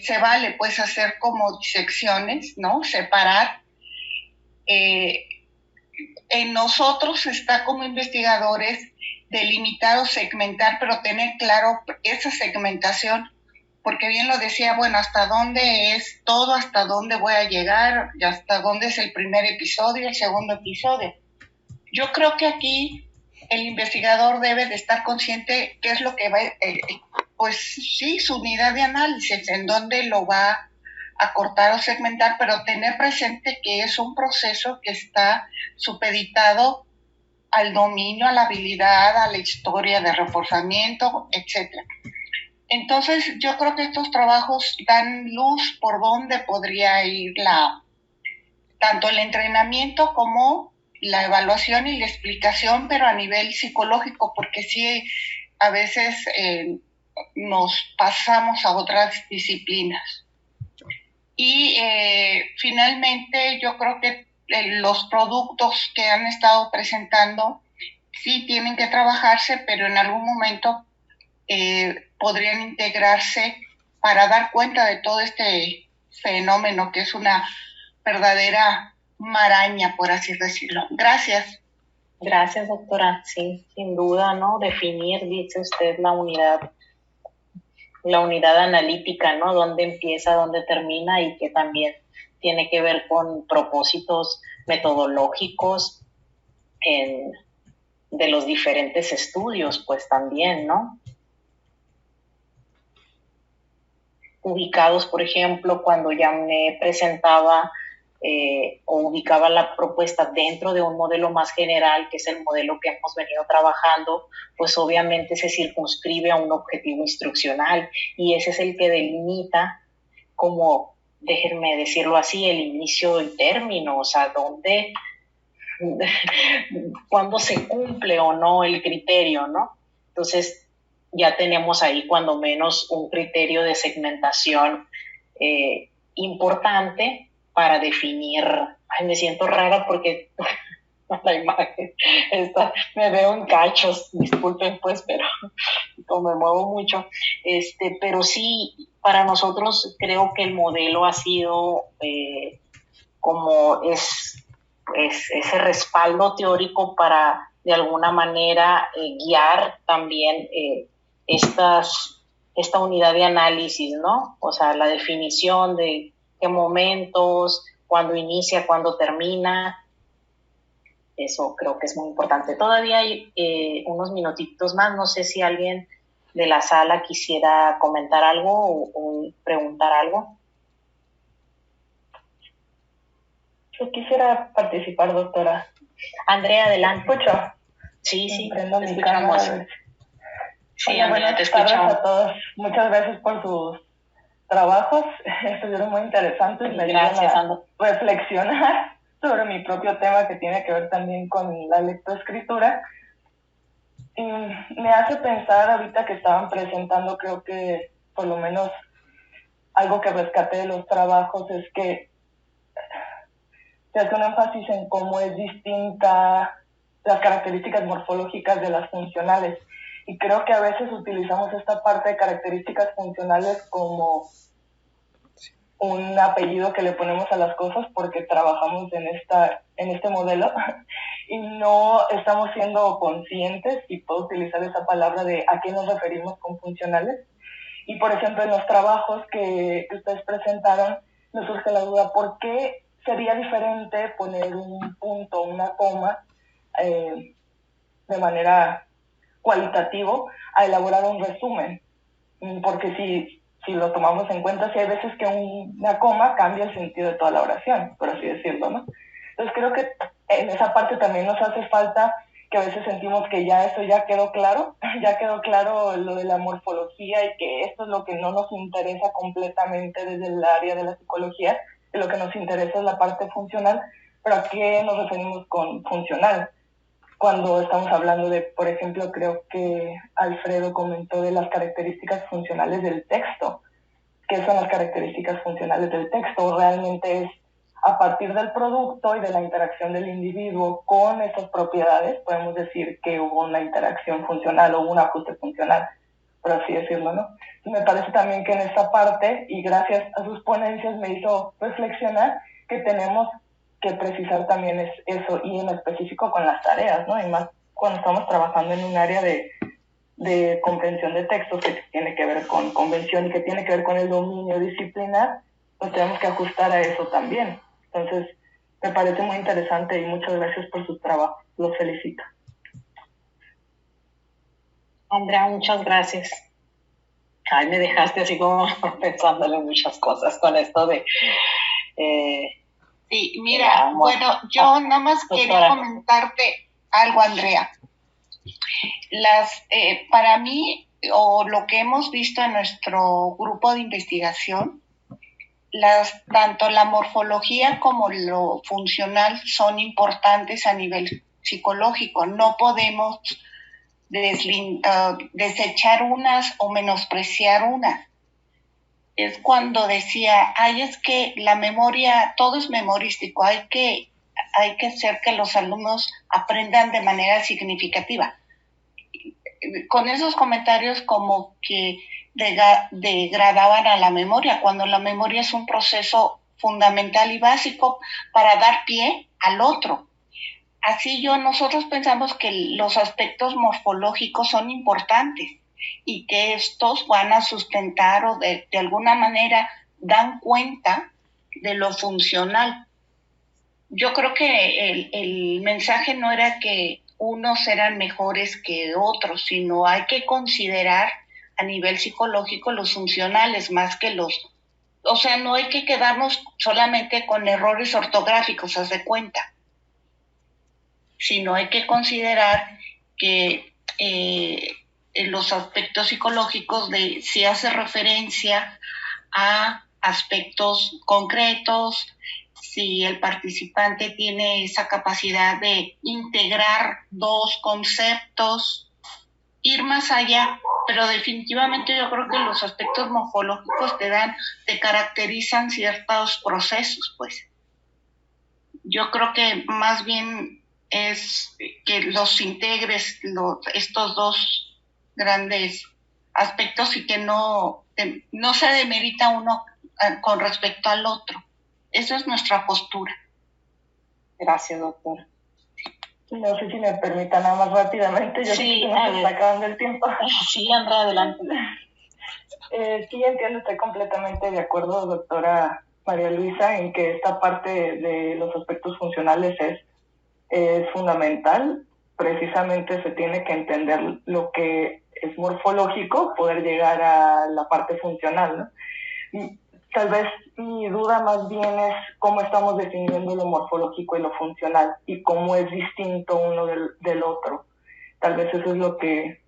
I: se vale pues hacer como disecciones, ¿no? Separar. En nosotros está como investigadores delimitar o segmentar, pero tener claro esa segmentación, porque bien lo decía, bueno, hasta dónde es todo, hasta dónde voy a llegar, y hasta dónde es el primer episodio, el segundo episodio. Yo creo que aquí el investigador debe de estar consciente qué es lo que va, pues sí, su unidad de análisis, en dónde lo va a cortar o segmentar, pero tener presente que es un proceso que está supeditado al dominio, a la habilidad, a la historia de reforzamiento, etc. Entonces, yo creo que estos trabajos dan luz por dónde podría ir tanto el entrenamiento como la evaluación y la explicación, pero a nivel psicológico, porque sí, a veces nos pasamos a otras disciplinas. Y finalmente yo creo que los productos que han estado presentando sí tienen que trabajarse, pero en algún momento podrían integrarse para dar cuenta de todo este fenómeno que es una verdadera maraña, por así decirlo. Gracias.
A: Gracias, doctora. Sí, sin duda, ¿no? Definir, dice usted, la unidad analítica, ¿no? Dónde empieza, dónde termina, y que también tiene que ver con propósitos metodológicos de los diferentes estudios, pues también, ¿no? Ubicados, por ejemplo, cuando ya me presentaba o ubicaba la propuesta dentro de un modelo más general, que es el modelo que hemos venido trabajando, pues obviamente se circunscribe a un objetivo instruccional, y ese es el que delimita, como, déjenme decirlo así, el inicio y término, o sea, cuándo se cumple o no el criterio, ¿no? Entonces, ya tenemos ahí cuando menos un criterio de segmentación importante para definir. Ay, me siento rara porque la imagen me veo en cachos, disculpen pues, pero como me muevo mucho. Pero sí, para nosotros creo que el modelo ha sido como ese respaldo teórico para de alguna manera guiar también esta unidad de análisis, ¿no? O sea, la definición de qué momentos, cuándo inicia, cuándo termina. Eso creo que es muy importante. Todavía hay unos minutitos más. No sé si alguien de la sala quisiera comentar algo o preguntar algo.
J: Yo quisiera participar, doctora.
A: Andrea, adelante.
J: ¿Me escucho?
A: Sí,
J: prendo
A: te
J: mi
A: escuchamos.
J: cámara.
A: Sí, Andrea, te escuchamos.
J: Buenas tardes a todos. Muchas gracias por sus trabajos. Estuvieron muy interesantes. Me ayudan a reflexionar sobre mi propio tema, que tiene que ver también con la lectoescritura. Y me hace pensar, ahorita que estaban presentando, creo que por lo menos algo que rescaté de los trabajos es que se hace un énfasis en cómo es distinta las características morfológicas de las funcionales. Y creo que a veces utilizamos esta parte de características funcionales como un apellido que le ponemos a las cosas porque trabajamos en este modelo y no estamos siendo conscientes, y puedo utilizar esa palabra, de a qué nos referimos con funcionales. Y por ejemplo, en los trabajos que ustedes presentaron, me surge la duda, ¿por qué sería diferente poner un punto, una coma, de manera cualitativo a elaborar un resumen, porque si lo tomamos en cuenta, sí hay veces que una coma cambia el sentido de toda la oración, por así decirlo, ¿no? Entonces creo que en esa parte también nos hace falta, que a veces sentimos que ya eso ya quedó claro lo de la morfología y que esto es lo que no nos interesa completamente desde el área de la psicología, y lo que nos interesa es la parte funcional. ¿Pero a qué nos referimos con funcional? Cuando estamos hablando de, por ejemplo, creo que Alfredo comentó de las características funcionales del texto. ¿Qué son las características funcionales del texto? Realmente es a partir del producto y de la interacción del individuo con esas propiedades, podemos decir que hubo una interacción funcional o un ajuste funcional, por así decirlo, ¿no? Y me parece también que en esta parte, y gracias a sus ponencias me hizo reflexionar, que tenemos que precisar también es eso, y en específico con las tareas, ¿no? Y más cuando estamos trabajando en un área de comprensión de textos que tiene que ver con convención y que tiene que ver con el dominio disciplinar, pues tenemos que ajustar a eso también. Entonces, me parece muy interesante y muchas gracias por su trabajo. Los felicito.
A: Andrea, muchas gracias. Ay, me dejaste así como pensándole muchas cosas con esto de...
I: Sí, mira, bueno, yo nada más quería comentarte algo, Andrea. Para mí, o lo que hemos visto en nuestro grupo de investigación, tanto la morfología como lo funcional son importantes a nivel psicológico. No podemos desechar unas o menospreciar unas. Es cuando decía, es que la memoria, todo es memorístico, hay que hacer que los alumnos aprendan de manera significativa. Con esos comentarios como que degradaban a la memoria, cuando la memoria es un proceso fundamental y básico para dar pie al otro. Así nosotros pensamos que los aspectos morfológicos son importantes y que estos van a sustentar o de alguna manera dan cuenta de lo funcional. Yo creo que el mensaje no era que unos eran mejores que otros, sino hay que considerar a nivel psicológico los funcionales más que o sea, no hay que quedarnos solamente con errores ortográficos, haz de cuenta, sino hay que considerar que los aspectos psicológicos si hace referencia a aspectos concretos, si el participante tiene esa capacidad de integrar dos conceptos, ir más allá, pero definitivamente yo creo que los aspectos morfológicos te caracterizan ciertos procesos, pues. Yo creo que más bien es que los integres estos dos grandes aspectos y que no se demerita uno con respecto al otro. Esa es nuestra postura.
A: Gracias, doctora.
J: No sé si me permita nada más rápidamente, yo sí, sé que nos está acabando el tiempo.
A: Sí, Andrea, adelante.
J: Sí, entiendo, estoy completamente de acuerdo, doctora María Luisa, en que esta parte de los aspectos funcionales es fundamental. Precisamente se tiene que entender lo que es morfológico, poder llegar a la parte funcional, ¿no? Tal vez mi duda más bien es cómo estamos definiendo lo morfológico y lo funcional y cómo es distinto uno del otro. Tal vez eso es lo que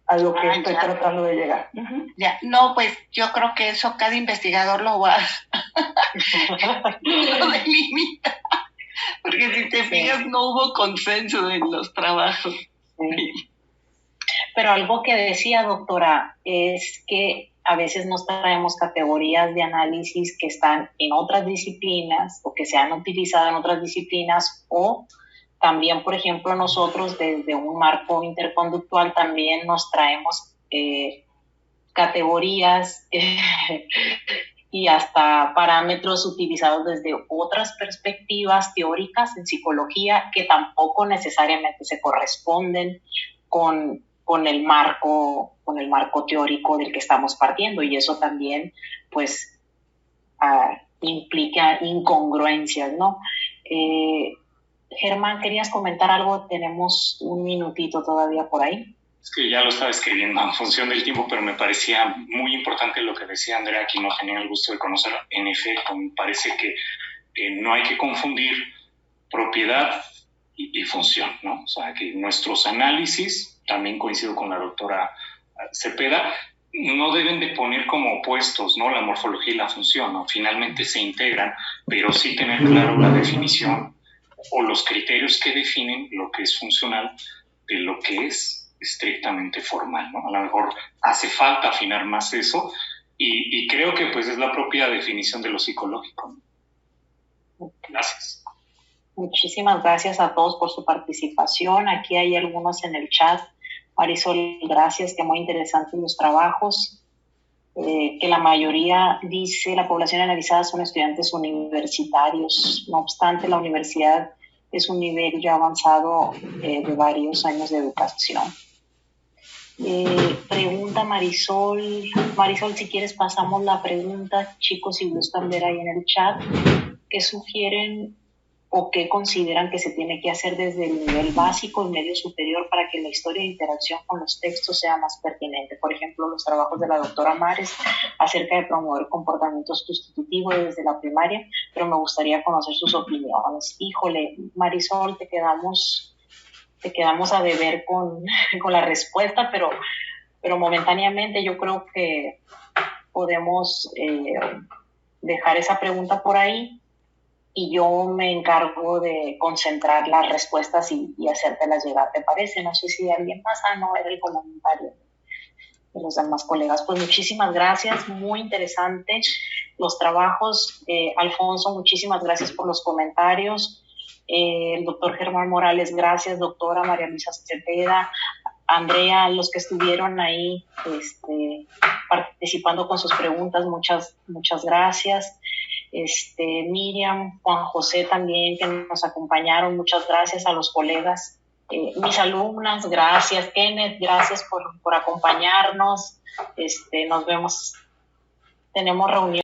J: a lo que estoy tratando de llegar.
I: Ya, no, pues yo creo que eso cada investigador lo va lo delimita, porque si te fijas no hubo consenso en los trabajos.
A: Sí. Pero algo que decía, doctora, es que a veces nos traemos categorías de análisis que están en otras disciplinas o que se han utilizado en otras disciplinas, o también, por ejemplo, nosotros desde un marco interconductual también nos traemos categorías y hasta parámetros utilizados desde otras perspectivas teóricas en psicología que tampoco necesariamente se corresponden con el marco teórico del que estamos partiendo, y eso también pues implica incongruencias, ¿no? Germán, ¿querías comentar algo? Tenemos un minutito todavía por ahí.
H: Es que ya lo estaba escribiendo en función del tiempo, pero me parecía muy importante lo que decía Andrea, que no tenía el gusto de conocer. En efecto, me parece que no hay que confundir propiedad y función, ¿no? O sea, que nuestros análisis, también coincido con la doctora Cepeda, no deben de poner como opuestos, ¿no? La morfología y la función, ¿no? Finalmente se integran, pero sí tener claro la definición o los criterios que definen lo que es funcional de lo que es estrictamente formal, ¿no? A lo mejor hace falta afinar más eso y creo que pues es la propia definición de lo psicológico, ¿no? Gracias.
A: Muchísimas gracias a todos por su participación. Aquí hay algunos en el chat. Marisol, gracias, que muy interesantes los trabajos. Que la mayoría dice la población analizada son estudiantes universitarios. No obstante, la universidad es un nivel ya avanzado de varios años de educación. Pregunta Marisol. Marisol, si quieres pasamos la pregunta. Chicos, si gustan ver ahí en el chat, ¿qué sugieren o qué consideran que se tiene que hacer desde el nivel básico y medio superior para que la historia de interacción con los textos sea más pertinente? Por ejemplo, los trabajos de la doctora Mares acerca de promover comportamientos sustitutivos desde la primaria, pero me gustaría conocer sus opiniones. Híjole, Marisol, te quedamos a deber con la respuesta, pero momentáneamente yo creo que podemos dejar esa pregunta por ahí y yo me encargo de concentrar las respuestas y hacértelas llegar, ¿te parece? No sé si alguien más, no, era el comentario de los demás colegas. Pues muchísimas gracias, muy interesante los trabajos. Alfonso, muchísimas gracias por los comentarios. El doctor Germán Morales, gracias, doctora María Luisa Cepeda, Andrea, los que estuvieron ahí participando con sus preguntas, muchas gracias. Miriam, Juan José también, que nos acompañaron, muchas gracias a los colegas. Mis alumnas, gracias. Kenneth, gracias por acompañarnos. Nos vemos, tenemos reunión.